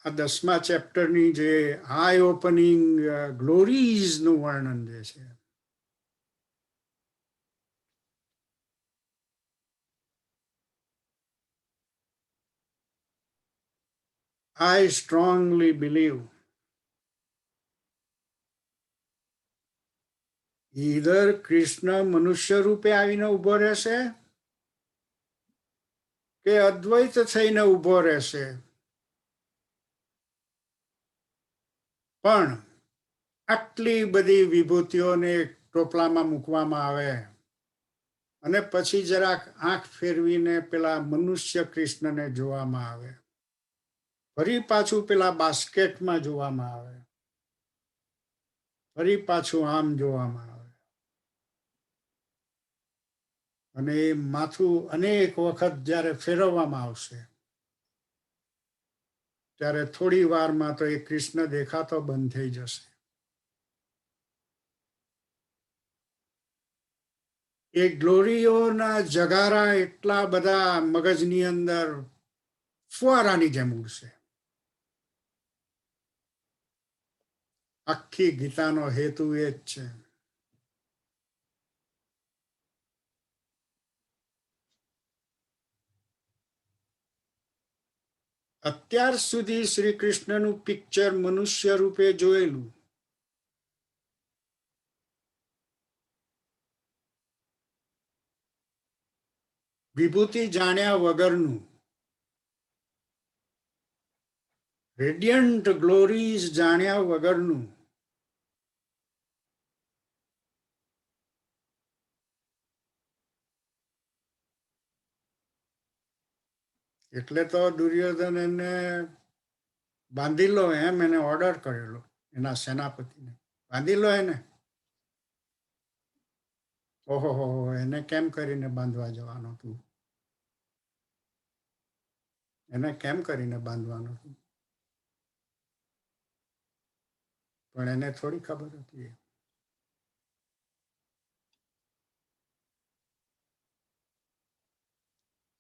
આ 10મા ચેપ્ટરની જે આઈ opening ગ્લોરીઝનું વર્ણન જે છે, I strongly believe either Krishna મનુષ્ય રૂપે આવીને ઉભો રહેશે કે અદ્વૈત થઈને ઉભો રહેશે, પણ આટલી બધી વિભૂતિઓને ટોપલામાં મૂકવામાં આવે અને પછી જરાક આંખ ફેરવીને પેલા મનુષ્ય કૃષ્ણને જોવામાં આવે, ફરી પાછું પેલા બાસ્કેટમાં જોવામાં આવે, ફરી પાછું આમ જોવામાં આવે, અને એ માથું અનેક વખત જ્યારે ફેરવવામાં આવશે ત્યારે થોડી વારમાં તો એ કૃષ્ણ દેખાતો બંધ થઈ જશે. એ ગ્લોરીઓના જગારા એટલા બધા મગજની અંદર ફુવારાની જેમ ઉડશે. આખી ગીતાનો હેતુ એ જ છે. અત્યાર સુધી શ્રી કૃષ્ણનું પિક્ચર મનુષ્ય રૂપે જોયેલું, વિભૂતિ જાણ્યા વગરનું, રેડિયન્ટ ગ્લોરીઝ જાણ્યા વગરનું, એટલે તો દુર્યોધન એને બાંધી લો એમ એને ઓર્ડર કરેલો એના સેનાપતિને, બાંધી લો એને. ઓહો એને કેમ કરીને બાંધવા જવાનો તું? એને કેમ કરીને બાંધવાનો તું? પણ એને થોડી ખબર હતી.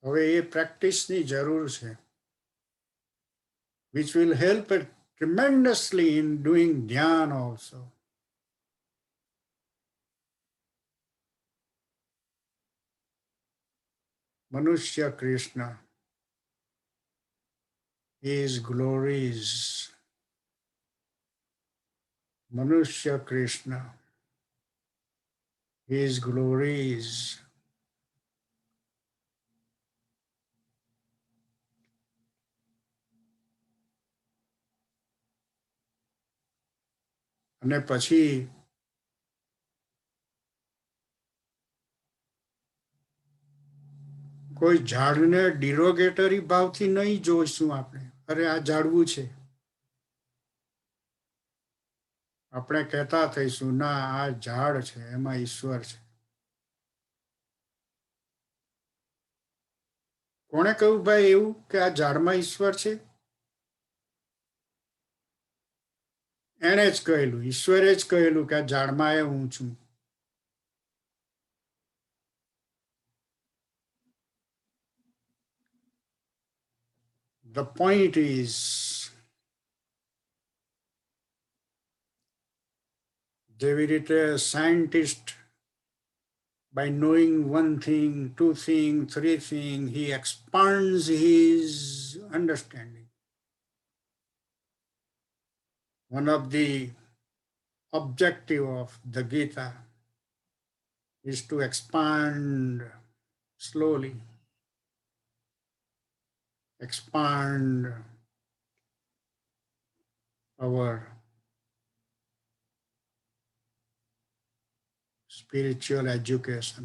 હવે એ પ્રેક્ટિસની જરૂર છે, which will help it tremendously in doing dhyan also. Manushya Krishna, his glories. Manushya Krishna, his glories. અને પછી કોઈ ઝાડને ડિરોગેટરી ભાવથી નહીં જોઈશું આપણે. અરે આ ઝાડવું છે, આપણે કહેતા થઈશું ના આ ઝાડ છે, એમાં ઈશ્વર છે. કોણે કહ્યું ભાઈ એવું કે આ ઝાડમાં ઈશ્વર છે? એણે જ કહેલું, ઈશ્વરે જ કહેલું કે આ ઝાડમાં હું છું. The point is, જેવી રીતે scientist by knowing one thing, two things, three things, he expands his understanding. One of the objective of the Gita is to expand slowly, expand our spiritual education.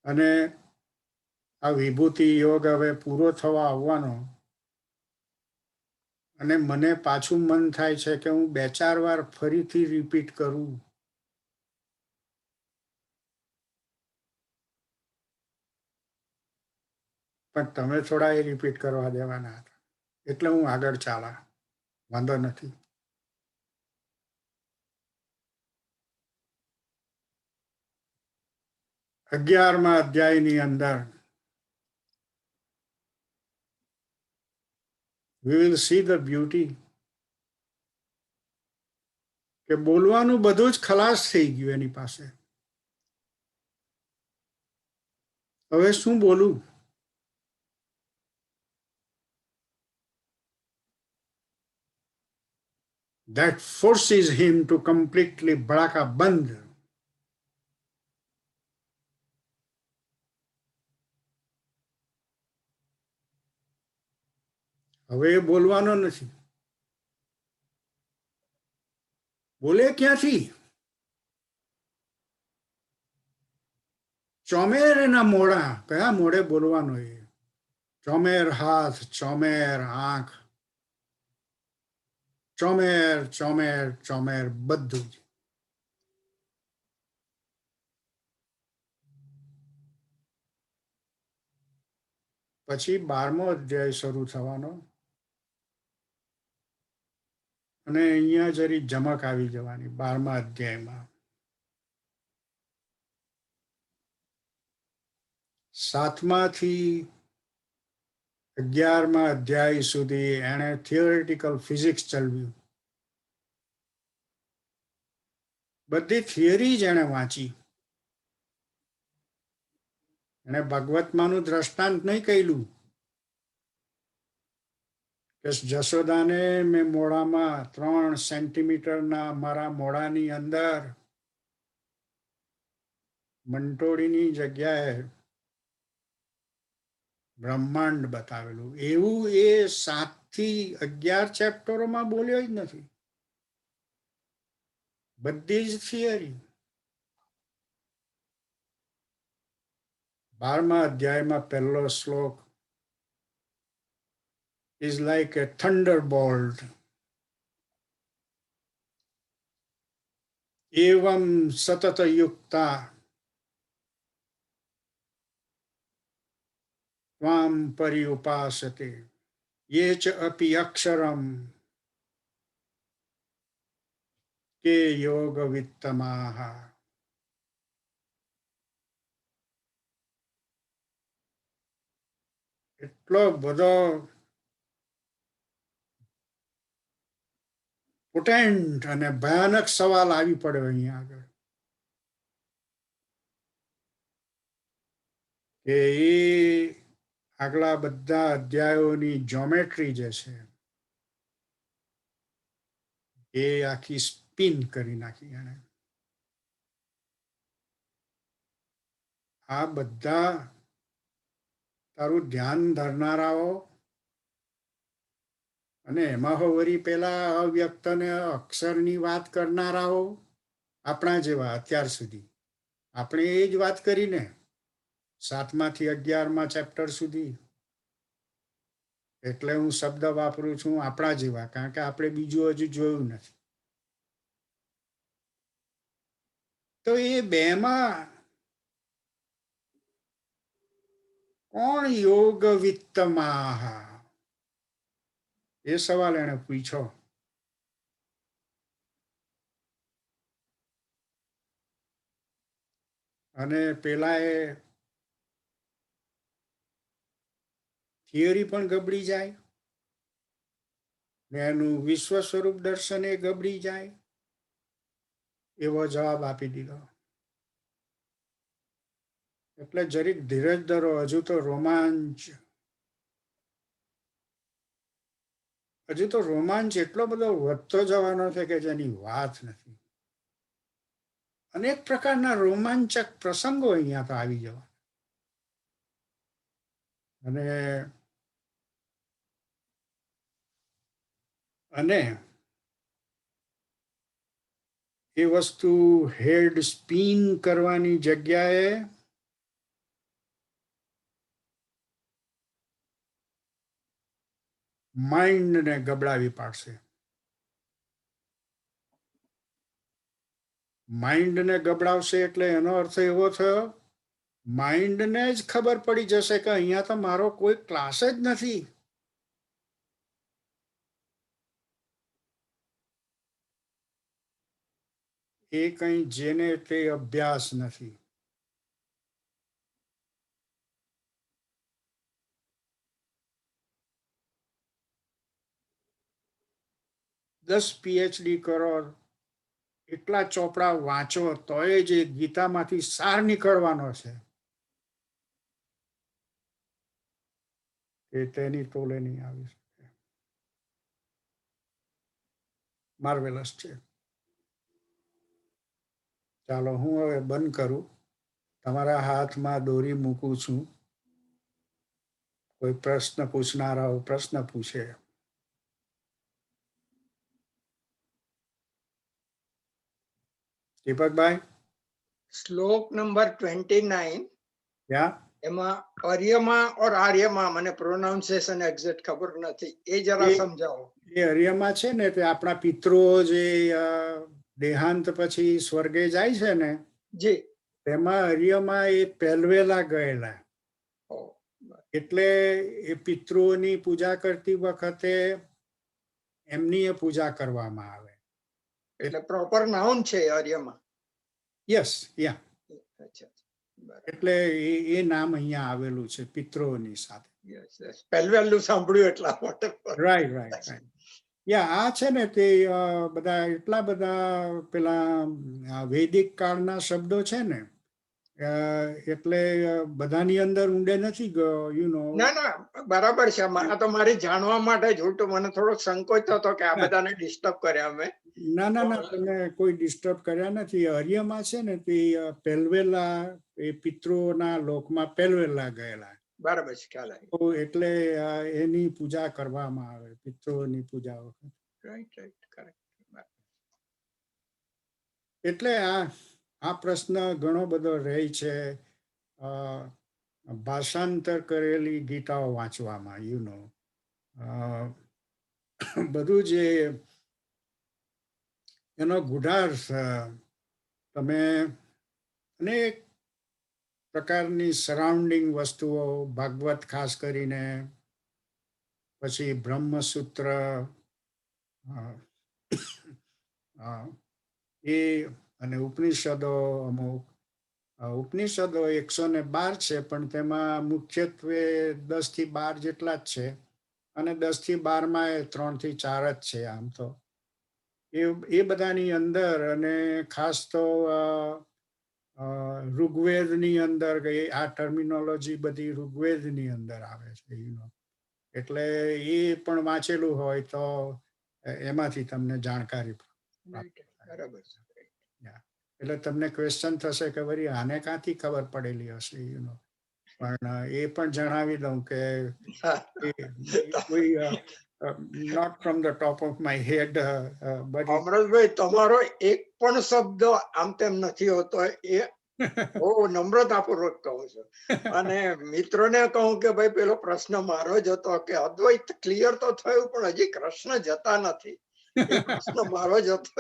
અને આ વિભૂતિ યોગ હવે પૂરો થવા આવવાનો, અને મને પાછું મન થાય છે કે હું 2-4 વાર ફરીથી રિપીટ કરું. પણ તમે થોડા એ રિપીટ કરવા દેવાના હતા, એટલે હું આગળ ચાલા, વાંધો નથી. અગિયારમા અધ્યાયની અંદર we will see the beauty કે બોલવાનું બધું જ ખલાસ થઈ ગયું એની પાસે. હવે શું બોલું? That forces him to completely ભડાકા બંધ. હવે એ બોલવાનો નથી. બોલે ક્યાંથી? ચોમેર એના મોડા, કયા મોડે બોલવાનો? એ ચોમેર હાથ, ચોમેર આંખ, ચોમેર ચોમેર ચોમેર બધું જ. પછી 12મો અધ્યાય શરૂ થવાનો, અને અહીંયા જરી જમક આવી જવાની 12મા અધ્યાયમાં. 7માથી 11મા અધ્યાય સુધી એણે થિયોરિટિકલ ફિઝિક્સ ચલાવ્યું. બધી થિયરી જ એણે વાંચી. એને ભગવતમાંનું દ્રષ્ટાંત નહીં કહ્યું કે જશોદાને મેં મોડામાં 3 સેન્ટીમીટરના મારા મોડાની અંદર મંટોળીની જગ્યાએ બ્રહ્માંડ બતાવેલું. એવું એ 7 થી 11 ચેપ્ટરોમાં બોલ્યો જ નથી. બધી જ થિયરી 12મા અધ્યાયમાં પહેલો શ્લોક is like a thunderbolt. એવમ સતત યુક્તા ત્વામ પર્યુપાસતે યે ચ અપિ અક્ષરમ કે યોગ વિત્તમાહ. એટલો બધો પોટેન્ટ અને ભયાનક સવાલ આવી પડ્યો અહીંયા આગળ કે એ આગલા બધા અધ્યાયોની જ્યોમેટ્રી જે છે એ આખી સ્પિન કરી નાખી એને. આ બધા તારું ધ્યાન ધરનારાઓ અને એમાં વળી પેલા અવ્યક્ત ને અક્ષરની વાત કરનારાઓ આપણા જેવા અત્યાર સુધી આપણે એ જ વાત કરીને 7માથી 11મા ચેપ્ટર સુધી. એટલે હું શબ્દ વાપરું છું આપણા જેવા, કારણ કે આપણે બીજું હજુ જોયું નથી. તો એ બેમાં કોણ યોગ વિત્તમાહ, એ સવાલ એને પૂછ્યો. અને પેલા એ થિયરી પણ ગબડી જાય ને એનું વિશ્વ સ્વરૂપ દર્શન એ ગબડી જાય, એવો જવાબ આપી દીધો. એટલે જરીક ધીરજ ધરો, હજુ તો રોમાંચ એટલો બધો વધતો જવાનો છે કે જેની વાત નથી. અનેક પ્રકારના રોમાંચક પ્રસંગો અહીંયા તો આવી જવા. અને એ વસ્તુ હેડ સ્પિન કરવાની જગ્યાએ માઇન્ડને ગબડાવી પાડશે. માઇન્ડને ગબડાવશે એટલે એનો અર્થ એવો થયો, માઇન્ડને જ ખબર પડી જશે કે અહીંયા તો મારો કોઈ ક્લાસ જ નથી. એ કંઈ જેને તે અભ્યાસ નથી. દસ પીએચડી કરો, એટલા ચોપડા વાંચો તોય જે ગીતામાંથી સાર નીકળવાનો છે એ તેની તોલે નહીં આવી શકે. માર્વેલસ છે. ચાલો હું હવે બંધ કરું. તમારા હાથમાં દોરી મૂકું છું. કોઈ પ્રશ્ન પૂછનારાઓ પ્રશ્ન પૂછે. દીપકભાઈ, શ્લોક નંબર 29, ક્યાં એમાં આર્યમાં ઓર આર્યમાં, મને પ્રોનાઉન્સિએશન એક્ઝેક્ટ ખબર નથી, એ જરા સમજાવો. એ આર્યમાં છે ને તે આપણા પિતૃઓ જે દેહાંત પછી સ્વર્ગે જાય છે ને, જી, તેમાં આર્યમાં એ પહેલવેલા ગયેલા. એટલે એ પિતૃઓની પૂજા કરતી વખતે એમની એ પૂજા કરવામાં આવે. એટલે પ્રોપર નાઉન છે આર્યમાં. યસ, યા. એટલે એ નામ અહીંયા આવેલું છે પિતૃઓની સાથે. પહેલવેલું સાંભળ્યું એટલા માટે. રાઈટ. યા આ છે ને તે બધા એટલા બધા પેલા વૈદિક કાળના શબ્દો છે ને, એટલે બધાની અંદર ઊંડે નથી ગયો, ના ના બરાબર છે. આ તો મારી જાણવા માટે જ ઉલટું મને થોડોક સંકોચ થતો કે આ બધાને ડિસ્ટર્બ કર્યા અમે. ના ના ના, તમે કોઈ ડિસ્ટર્બ કર્યા નથી. આર્યમાં છે ને તે પહેલવેલા એ પિતૃઓના લોકમાં પહેલવેલા ગયેલા. બરાબર છે, ખ્યાલ આવી. તો એટલે એની પૂજા કરવામાં આવે, પિતૃઓની પૂજા વખતે. Right right, correct. એટલે આ પ્રશ્ન ઘણો બધો રહે છે ભાષાંતર કરેલી ગીતાઓ વાંચવામાં. બધું જે એનો ગુઢાર્થ તમે અનેક પ્રકારની સરાઉન્ડિંગ વસ્તુઓ, ભાગવત ખાસ કરીને, પછી બ્રહ્મસૂત્ર, એ અને ઉપનિષદો અમુક. ઉપનિષદો 112 છે, પણ તેમાં મુખ્યત્વે 10 થી 12 જેટલા જ છે, અને 10 થી 12 3 થી 4 જ છે આમ તો. એ બધાની અંદર, અને ખાસ તો ઋગ્વેદની અંદર આ ટર્મિનોલોજી બધી ઋગ્વેદની અંદર આવે છે. એટલે એ પણ વાંચેલું હોય તો એમાંથી તમને જાણકારી બરાબર છે. એટલે તમને ક્વેશ્ચન થશે કે વળી આને ક્યાંથી ખબર પડેલી હશે, પણ એ પણ જણાવી દઉં કે કોઈ not from the top of my head, but Amratbhai, તમારો એક પણ શબ્દ આમ તેમ નથી હોતો, એ બહુ નમ્રતાપૂર્વક કહું છું. અને મિત્રોને કહું કે ભાઈ પેલો પ્રશ્ન મારો જ હતો કે અદ્વૈત ક્લિયર તો થયું પણ હજી કૃષ્ણ જતા નથી. એ પ્રશ્ન મારો જ હતો.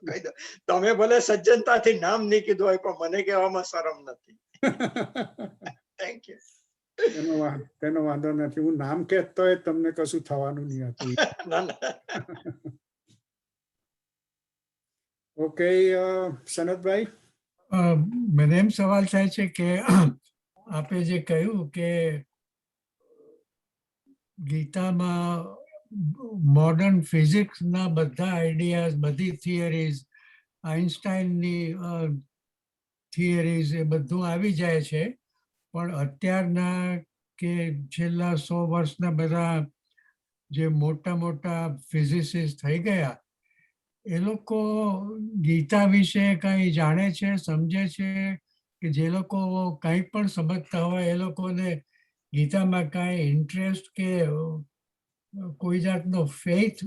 કહી દો, તમે ભલે સજ્જનતાથી નામ નહીં કીધું હોય પણ મને કહેવામાં શરમ નથી. Thank you. તેનો વાંધો નથી. હું નામ કહેતો હોય તમને કશું થવાનું નહીં હતું. ના ના. ઓકે, સનતભાઈ. મને એમ સવાલ થાય છે કે આપે જે કહ્યું કે ગીતામાં મોડર્ન ફિઝિક્સના બધા આઈડિયાઝ, બધી થિયરીઝ, આઇન્સ્ટાઈનની થિયરીઝ, એ બધું આવી જાય છે, પણ અત્યારના કે છેલ્લા 100 વર્ષના બધા જે મોટા મોટા ફિઝિસિસ્ટ થઈ ગયા, એ લોકો ગીતા વિશે કંઈ જાણે છે, સમજે છે, કે જે લોકો કંઈ પણ સમજતા હોય એ લોકોને ગીતામાં કાંઈ ઇન્ટરેસ્ટ કે કોઈ જાતનો ફેથ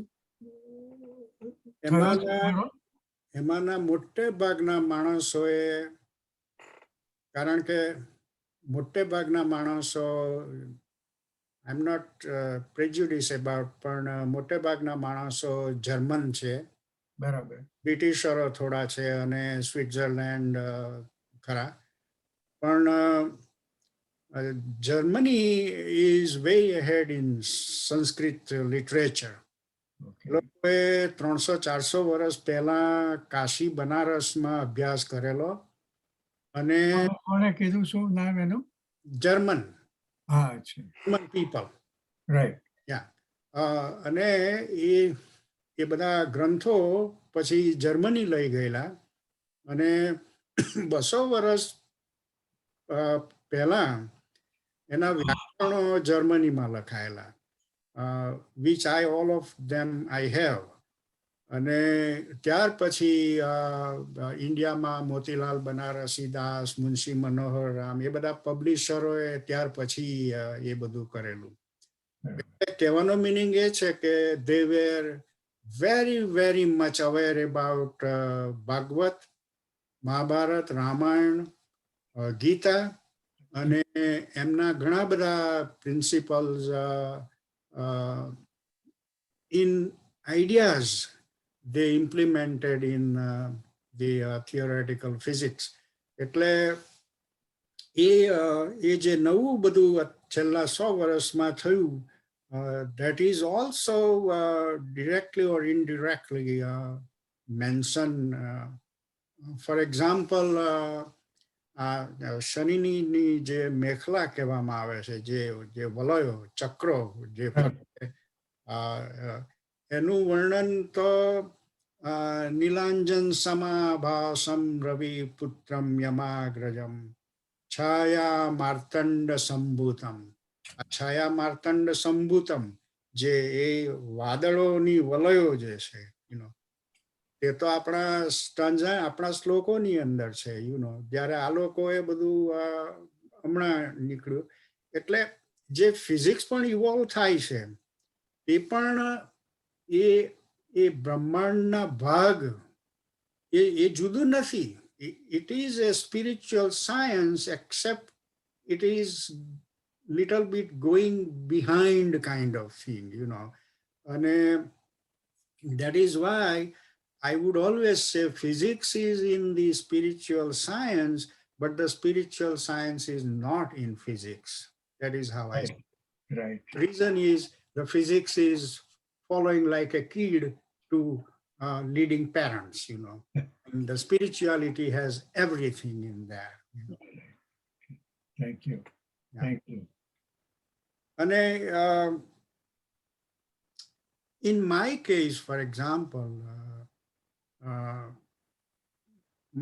એમાંના મોટે ભાગના માણસોએ, કારણ કે મોટે ભાગના માણસો, આઈ એમ નોટ પ્રેજ્યુડિસ અબાઉટ, પણ મોટે ભાગના માણસો જર્મન છે. બરાબર. બ્રિટિશરો થોડા છે, અને સ્વિટ્ઝરલેન્ડ ખરા. પણ Germany is very ahead in Sanskrit literature. લોકોએ 300-400 વર્ષ પહેલા કાશી બનારસમાં અભ્યાસ કરેલો. અને કોણે કીધું શું નામ એનું? જર્મન. હા, જર્મન પીપલ. રાઈટ. અને એ બધા ગ્રંથો પછી જર્મની લઈ ગયેલા, અને 200 વર્ષ પહેલા એના વ્યાકરણો જર્મનીમાં લખાયેલા, which all of them I have. અને ત્યાર પછી ઇન્ડિયામાં મોતીલાલ બનારસીદાસ, મુનશી મનોહર રામ, એ બધા પબ્લિશરોએ ત્યાર પછી એ બધું કરેલું. કહેવાનો મિનિંગ એ છે કે they were very very much aware about Bhagavat, Mahabharata, Ramayana, Gita, અને એમના ઘણા બધા principles in ideas they implemented in the theoretical physics. એટલે એ જે નવું બધું છેલ્લા 100 વર્ષમાં થયું, that is also directly or indirectly mentioned. For example, શનિની જે મેખલા કહેવામાં આવે છે, જે વલયો, ચક્રો જે એનું વર્ણન તો નીલાંજન સમાભાસમ રવિ પુત્રમ યમાગ્રજમ Chaya Martanda Sambhutam. આ છાયા માર્તંડ સંભૂતમ જે એ વાદળોની વલયો જે છે તે તો આપણા સ્ટાન્ઝા આપણા શ્લોકોની અંદર છે જ્યારે આ લોકોએ બધું હમણાં નીકળ્યું એટલે જે ફિઝિક્સ પણ ઇવોલ્વ થાય છે તે પણ એ એ બ્રહ્માંડના ભાગ એ જુદું નથી. It is a spiritual science except it is little bit going behind kind of thing, and that is why I would always say physics is in the spiritual science, but the spiritual science is not in physics. That is how I say. Right. Reason is the physics is following like a kid to leading parents, and the spirituality has everything in there. Thank you. Yeah. Thank you. And in my case, for example,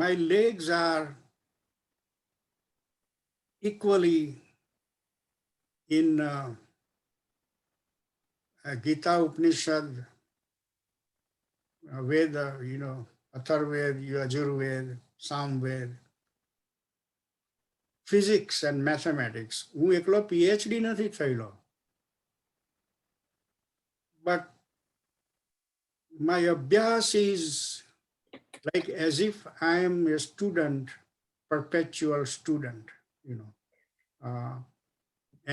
my legs are equally in Gita Upanishad, Veda, Atharved, Yajurved, Samved, physics and mathematics. હું એકલો PhD નથી થયેલો. But my abhyas is like as if I am a student, perpetual student,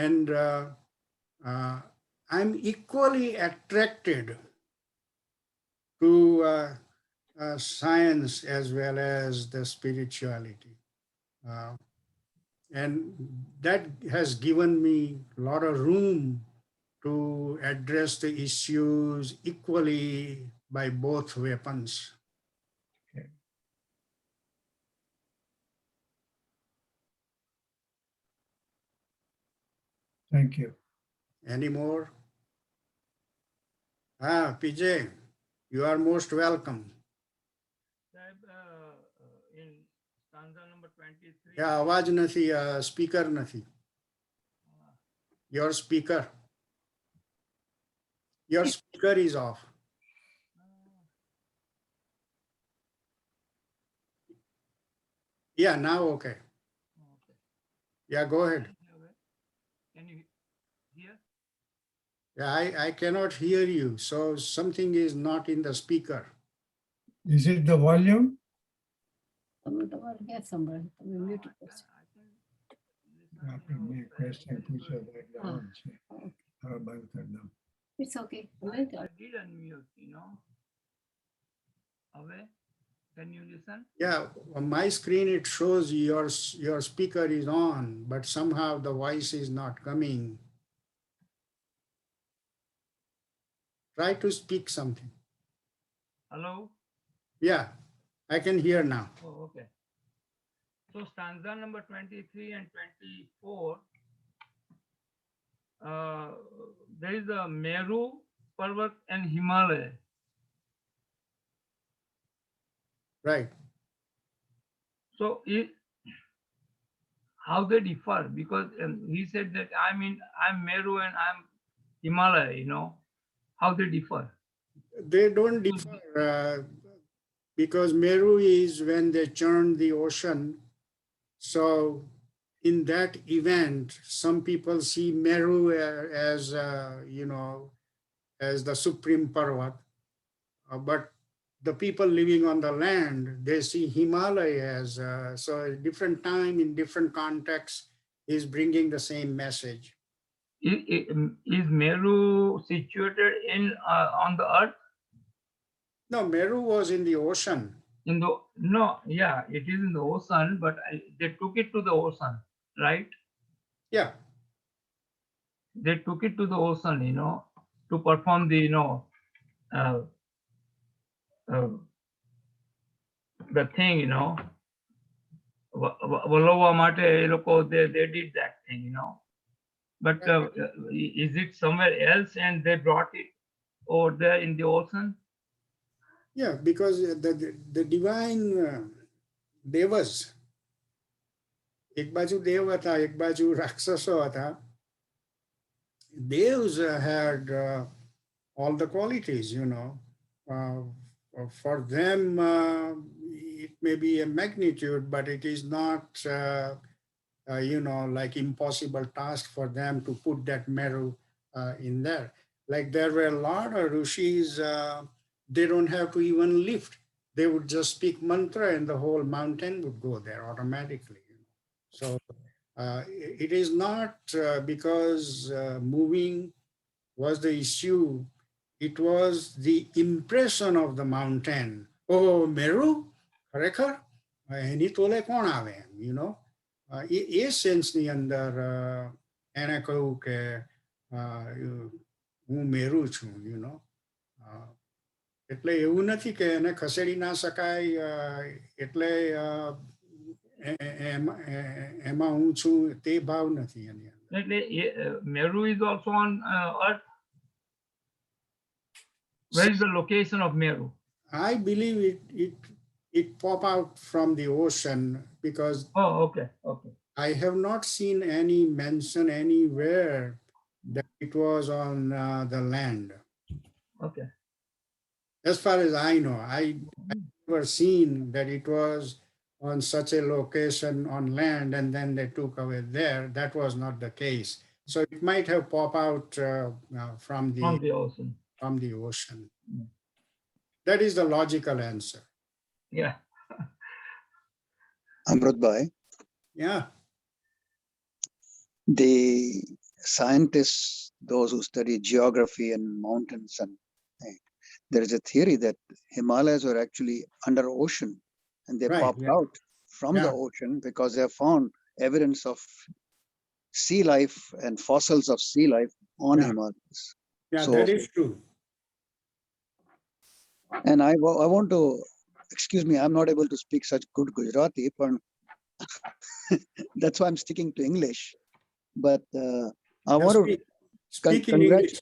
and I'm equally attracted to science as well as the spirituality. And that has given me a lot of room to address the issues equally by both weapons. Okay. Thank you. Any more? PJ, you are most welcome. In stanza number 23. Yeah, आवाज નથી, speaker નથી. Your speaker is off. Yeah, now okay. Okay. Yeah, go ahead. Can you hear? Yeah, I cannot hear you, so something is not in the speaker. Is it the volume? आपने question पूछा था down से और बंद कर दो. It's okay. I did unmute, Away. Can you listen? Yeah, on my screen it shows your speaker is on, but somehow the voice is not coming. Try to speak something. Hello? Yeah, I can hear now. Oh, okay. So stanza number 23 and 24, there is a Meru, Parvat and Himalaya. Right. So how they differ? Because he said that I'm Meru and I'm Himalaya, how they differ? They don't differ because Meru is when they churn the ocean. So in that event, some people see Meru as, as the supreme Parvat, but the people living on the land, they see Himalaya as, so a different time in different contexts is bringing the same message. Is Meru situated on the earth? No, Meru was in the ocean. Yeah, it is in the ocean, but they took it to the ocean, right? Yeah. They took it to the ocean, to perform the, the thing, Valova Mate, they did that thing, But is it somewhere else and they brought it over there in the ocean? Yeah, because the divine devas, એક બાજુ દેવ હતા, એક બાજુ રાક્ષસો હતા. Devs had all the qualities, you know. For them, it may be a magnitude, but it is not, you know, like impossible task for them to put that Meru in there. Like there were a lot of rishis, they don't have to even lift. They would just speak mantra and the whole mountain would go there automatically. You know? So it is not because moving was the issue. It was the impression of the mountain. Oh, Meru? ખરેખર એની તોલે કોણ આવે? You know? એ સેન્સની અંદર એણે કહ્યું કે હું મેરુ છું, you know. એટલે એવું નથી કે એને ખસેડી ના શકાય, એટલે એમાં હું છું તે ભાવ નથી એની અંદર. Meru is also on earth. Where is the location of Meru? I believe it pop out from the ocean because Okay. I have not seen any mention anywhere that it was on the land. Okay. As far as I know, I never seen that it was on such a location on land and then they took away there. That was not the case. So it might have pop out from the ocean. From the ocean. That is the logical answer. Yeah. Amrut Bhai, Yeah. the scientists, those who study geography and mountains, and there is a theory that Himalayas were actually under ocean and they Right, popped yeah. out from the Yeah. ocean because they have found evidence of sea life and fossils of sea life on Yeah. Himalayas. Yeah, So- that is true. And I want to, excuse me, I'm not able to speak such good Gujarati, but that's why I'm sticking to English. But I want to Speak in English.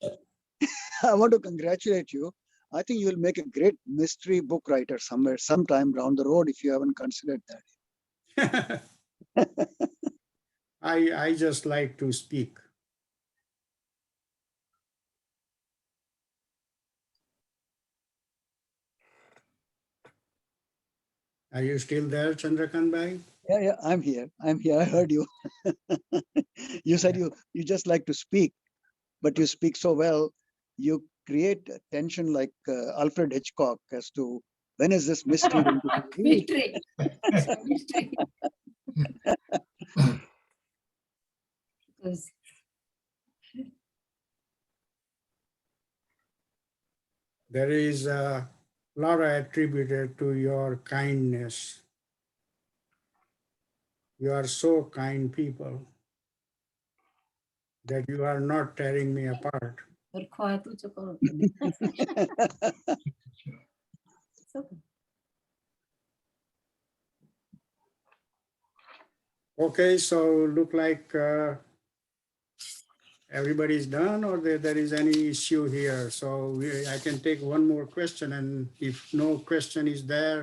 I want to congratulate you. I think you will make a great mystery book writer somewhere, sometime down the road, if you haven't considered that. I just like to speak. Are you still there, Chandrakant Bhai? Yeah, I'm here. I heard you. You said you just like to speak, but you speak so well. You create tension like Alfred Hitchcock as to when is this mystery going to be revealed? Mystery. Because There is a lot attributed to your kindness. You are so kind people that you are not tearing me apart. હરખો હાથ ઊંચો કરો. It's okay. Okay, so look like everybody's done, or there is any issue here. So I can take one more question, and if no question is there,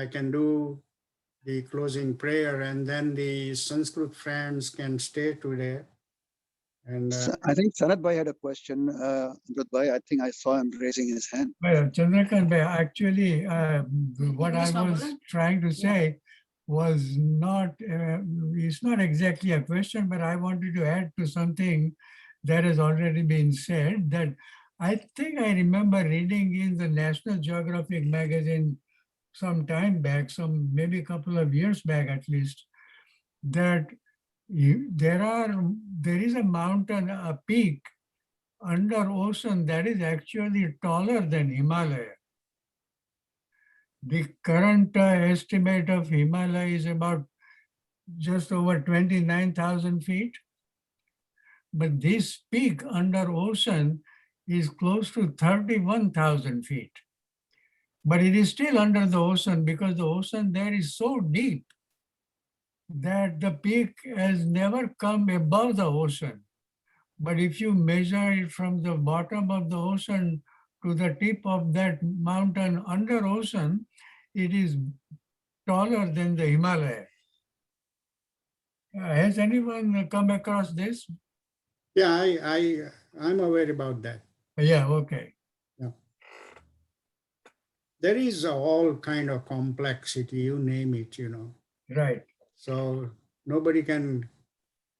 I can do the closing prayer, and then the Sanskrit friends can stay today. And I think Sanat Bhai had a question. Amrut Bhai, I think I saw him raising his hand. Well, Chandrakant Bhai, actually, what I English was problem? trying to say was not, it's not exactly a question, but I wanted to add to something that has already been said, that I think I remember reading in the National Geographic magazine some time back, maybe a couple of years back at least, that there is a mountain, a peak under ocean that is actually taller than Himalaya. The current estimate of Himalaya is about just over 29,000 feet. But this peak under ocean is close to 31,000 feet. But it is still under the ocean because the ocean there is so deep that the peak has never come above the ocean. But if you measure it from the bottom of the ocean to the tip of that mountain under ocean, it is taller than the Himalaya. Has anyone come across this? Yeah, I'm aware about that. Yeah, okay. There is all kind of complexity, you name it, Right. So nobody can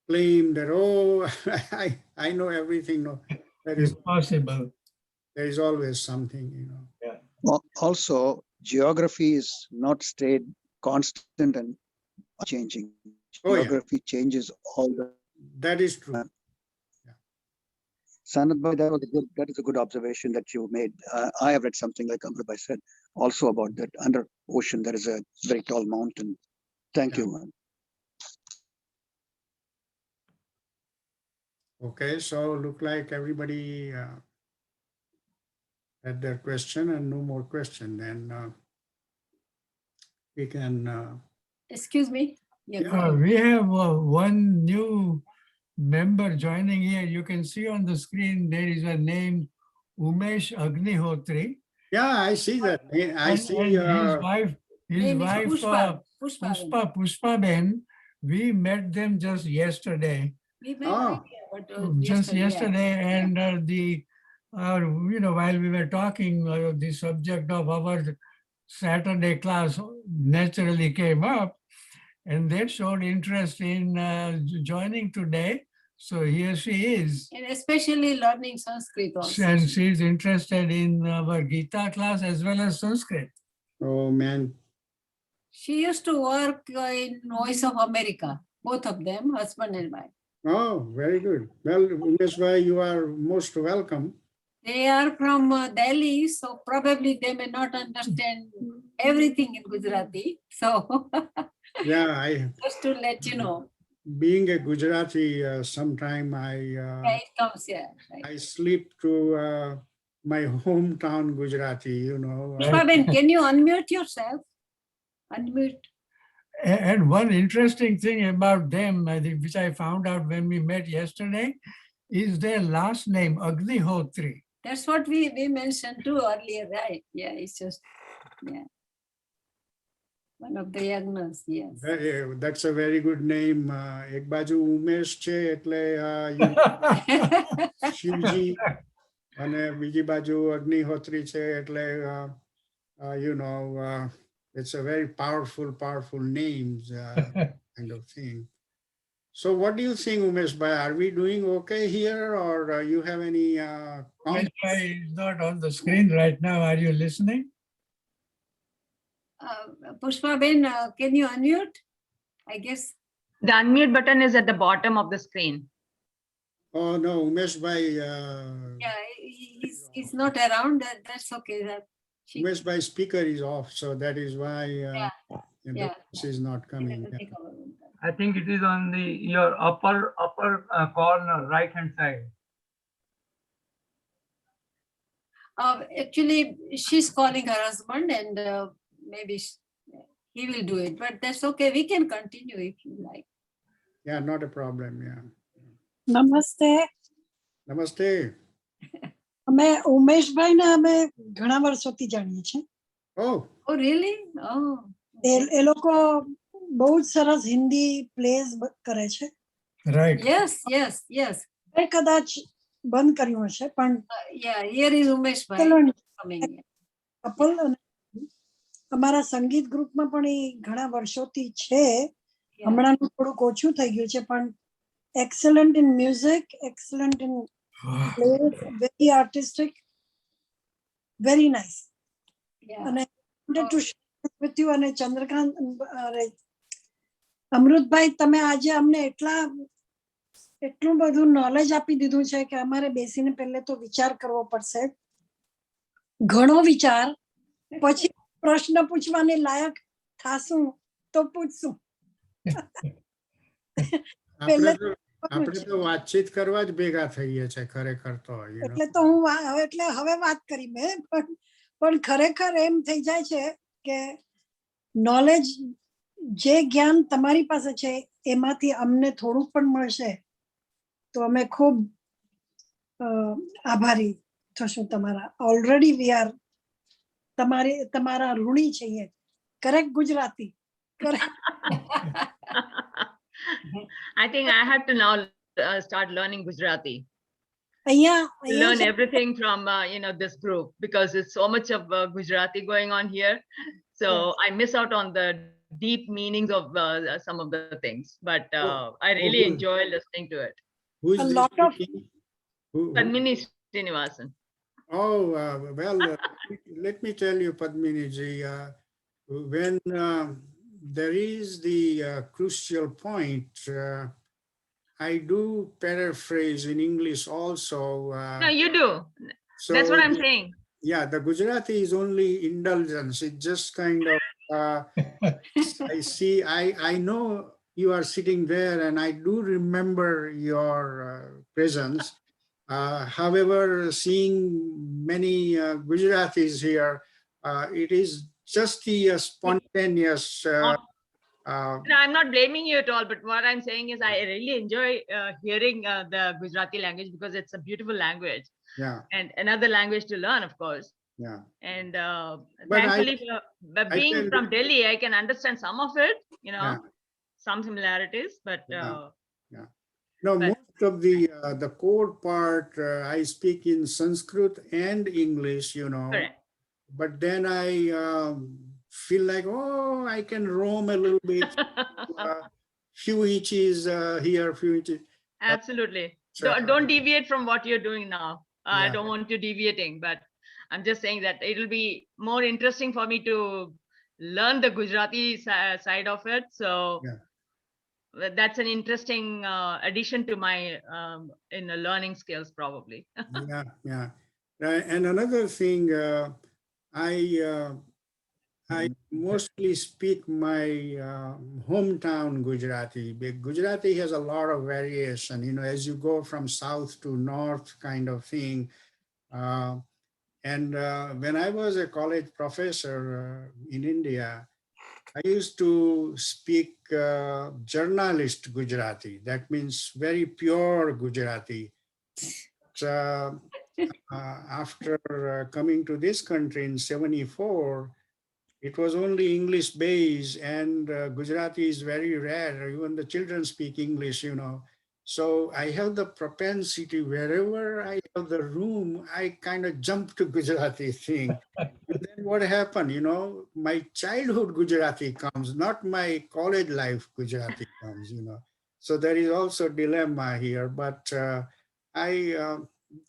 claim that, oh, I know everything. No, It's possible. there is always something, Also, geography is not stayed constant and changing. Oh, yeah. Geography changes all the That is true. Sanat Bhai, that is a good observation that you made. I have read something like Amrit Bhai said also about that under ocean there is a very tall mountain. Thank you, man. Okay, so look like everybody had their question and no more question. Then we can. Excuse me. Yeah, go ahead. We have one new member joining here. You can see on the screen there is a name Umesh Agnihotri. Yeah, I see that. I And see. his wife Name is Pushpa. Pushpa Ben. We met them just yesterday. We met Oh. idea, but, Just yesterday, yeah. and while we were talking, the subject of our Saturday class naturally came up, and they showed interest in joining today. So here she is. And especially learning Sanskrit also. And she's interested in our Gita class as well as Sanskrit. Oh man. She used to work in Voice of America, both of them, husband and wife. Oh, very good. Well, Umesh Bhai, you are most welcome. They are from Delhi, so probably they may not understand everything in Gujarati. So Yeah, just to let you know. Being a Gujarati, sometime Yeah, it comes here. Right. I slip to my hometown Gujarati, Pushpaben, can you unmute yourself? Unmute. And one interesting thing about them, I think, which I found out when we met yesterday, is their last name, Agnihotri. That's what we mentioned too earlier, right? Yeah, it's just, yeah. One of the yagnas, yes. That's a very good name. Ek baju Umesh છે એટલે શિવજી અને બીજી બાજુ અગ્નિહોત્રી છે એટલે it's a very powerful names kind of thing. So what do you think, Umesh Bhai? Are we doing okay here, or you have any comments? Umesh is not on the screen right now. Are you listening? Pushpaben, can you unmute? I guess. The unmute button is at the bottom of the screen. Oh no, Umesh Bhai. Yeah, he's not around. That's okay. Umesh Bhai speaker is off, so that is why this is not coming. I think it is on your upper corner, right hand side. Actually, she's calling her husband, and maybe he will do it. But that's okay. We can continue if you like. Yeah, not a problem. Yeah. નમસ્તે. નમસ્તે. અમે ઉમેશભાઈ ને અમે ઘણા વર્ષોથી જાણીએ છીએ. Oh really? Oh. એ લોકો બહુ જ સરસ હિન્દી પ્લેઝ કરે છે. Right. Yes. કદાચ બંધ કર્યું હશે પણ yeah, here is Umesh Bhai coming. Couple અમારા સંગીત ગ્રુપમાં પણ એ ઘણા વર્ષોથી છે. હમણાં થોડુંક ઓછું થઈ ગયું છે પણ excellent in music, excellent in plays, very artistic, very nice. Yeah. And I wanted to share with you and Chandrakant, Amrutbhai તમે આજે અમને એટલું બધું નોલેજ આપી દીધું છે કે અમારે બેસીને પહેલે તો વિચાર કરવો પડશે, ઘણો વિચાર, પછી પ્રશ્ન પૂછવાની લાયક થાશું તો પૂછશું. આપણે તો વાતચીત કરવા જ ભેગા થઈએ છે ખરેખર તો. એટલે તો હું એટલે હવે વાત કરી મેં પણ ખરેખર એમ થઈ જાય છે કે નોલેજ જે જ્ઞાન તમારી પાસે છે એમાંથી અમને થોડુંક પણ મળશે તો અમે ખૂબ આભારી થશું તમારા. ઓલરેડી વી આર તમારા ઋણી છીએ. Correct Gujarati? Correct. I think I have to now start learning Gujarati. અહીંયા Learn અહીંયા everything from this group, because it's so much of Gujarati going on here. So I miss out on the deep meanings of some of the things, but I really enjoy listening to it. Who is a this lot of speaking? Who? Padmini Srinivasan. Oh, well, let me tell you, Padmini ji, when there is the crucial point, I do paraphrase in English also. No, you do. So That's what I'm saying. Yeah, the Gujarati is only indulgence. It just kind of, I see, I know you are sitting there and I do remember your presence. However, seeing many Gujaratis here, it is just the spontaneous. No, I'm not blaming you at all, but what I'm saying is I really enjoy hearing the Gujarati language, because it's a beautiful language Yeah, and another language to learn, of course. yeah. And But thankfully, being can- from Delhi, I can understand some of it, Yeah. some similarities, but Yeah. No, but- most of the core part, I speak in Sanskrit and English, correct. but then I feel like, oh, I can roam a little bit, few inches here, few inches. Absolutely. So- Don't deviate from what you're doing now. I Yeah. don't want you deviating, but I'm just saying that it'll be more interesting for me to learn the Gujarati side of it. So Yeah. that's an interesting addition to my in the learning skills, probably. Yeah, yeah. And another thing, I mostly speak my hometown Gujarati. Gujarati has a lot of variation, as you go from south to north kind of thing. And when I was a college professor in India, I used to speak journalist Gujarati. That means very pure Gujarati. After coming to this country in 74, it was only English based, and Gujarati is very rare. Even the children speak English. So I have the propensity, wherever I have the room, I kind of jump to Gujarati thing. And then what happened, my childhood Gujarati comes, not my college life Gujarati comes. So there is also dilemma here, but I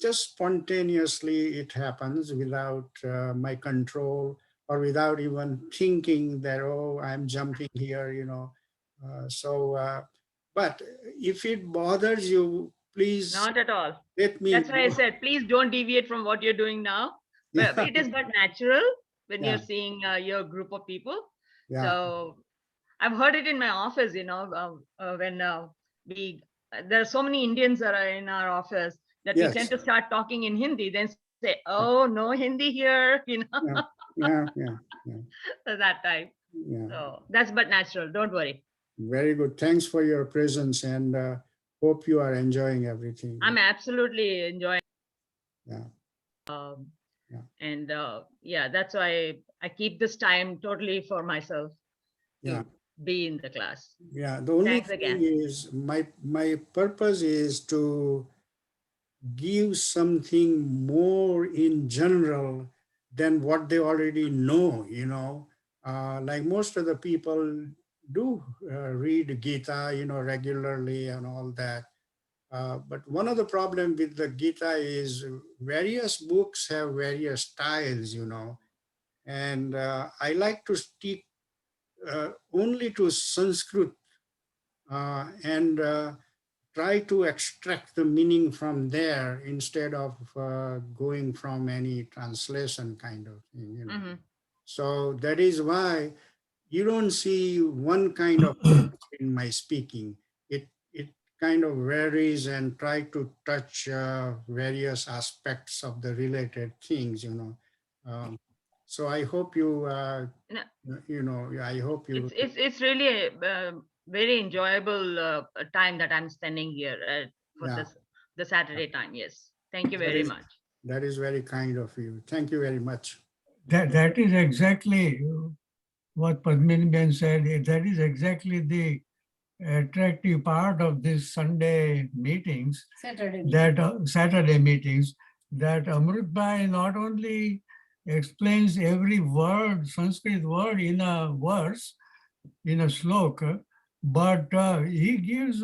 just spontaneously, it happens without my control, or without even thinking that, oh, I'm jumping here. But if it bothers you, please Not at all. let me That's why I know. said, please don't deviate from what you're doing now. Yeah. But it is but natural when Yeah. you're seeing your group of people. Yeah. So I've heard it in my office, when there are so many Indians that are in our office that Yes. we tend to start talking in Hindi, then say, oh, no Hindi here, Yeah. that type. Yeah. So that's but natural. Don't worry. Very good. Thanks for your presence, and hope you are enjoying everything. I'm absolutely enjoying. Yeah. Yeah. And that's why I keep this time totally for myself to Yeah. be in the class. Yeah. The only Thanks thing again. is, my purpose is to give something more in general than what they already know. Like most of the people do read Gita, regularly and all that. But one of the problems with the Gita is various books have various styles, and I like to stick only to Sanskrit and try to extract the meaning from there instead of going from any translation kind of thing. Mhm. So that is why you don't see one kind of in my speaking. It kind of varies and try to touch various aspects of the related things. So I hope you, I hope you. It's really a very enjoyable time that I'm spending here for Yeah. the Saturday time. Yes. Thank you That very is- much. That is very kind of you. Thank you very much. That is exactly what Padmini Ben said. That is exactly the attractive part of this Sunday meetings, Saturday. that Saturday meetings, that Amrit Bhai not only explains every word, Sanskrit word in a verse, in a sloka, but he gives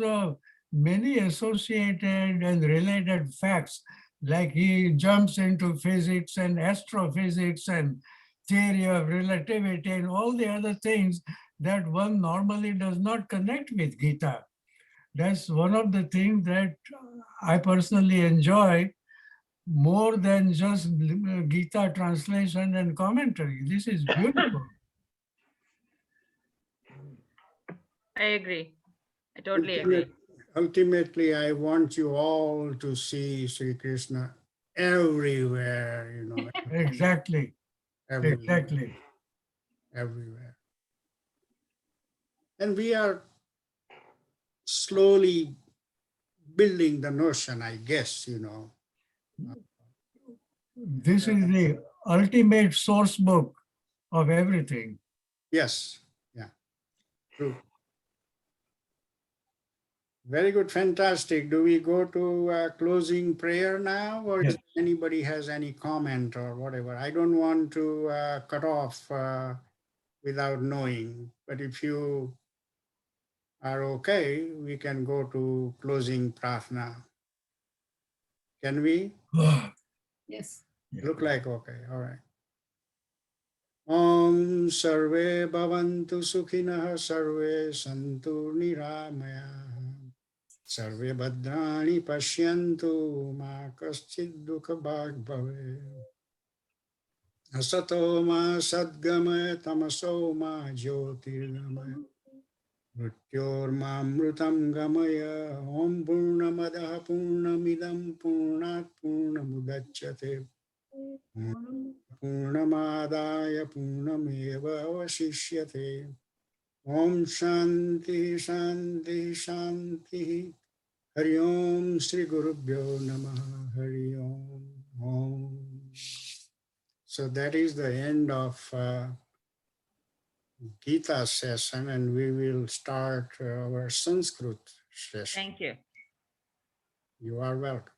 many associated and related facts, like he jumps into physics and astrophysics and theory of relativity and all the other things that one normally does not connect with Gita. That's one of the things that I personally enjoy more than just Gita translation and commentary. This is beautiful. I agree. I totally agree. Ultimately, I want you all to see Sri Krishna everywhere, you know, Exactly. everywhere, Exactly. everywhere. And we are slowly building the notion, I guess, you know. This is the ultimate source book of everything. Yes, yeah, true. Very good, fantastic. Do we go to closing prayer now, or Yes. anybody has any comment or whatever? I don't want to cut off without knowing, but if you are okay, we can go to closing prarthana. Can we? Yes. Look like okay, all right. Om Sarve Bhavantu Sukhinah Sarve Santu Niramaya Sarve Bhadrani Pashyantu Ma Kaschid Dukha Bhag Bhave Asato Ma Sadgamaya Tamaso Ma Jyotirgamaya Mrityormamrutam Gamaya Om Purnamadaha Purnamidam Purnat Purnamudachyate Purnamadaya Purnameva Avashishyate Om Shanti Shanti Shanti Hari Om Sri Gurubhyo Namaha Hari Om Om. So that is the end of Gita session, and we will start our Sanskrit session. Thank you. You are welcome.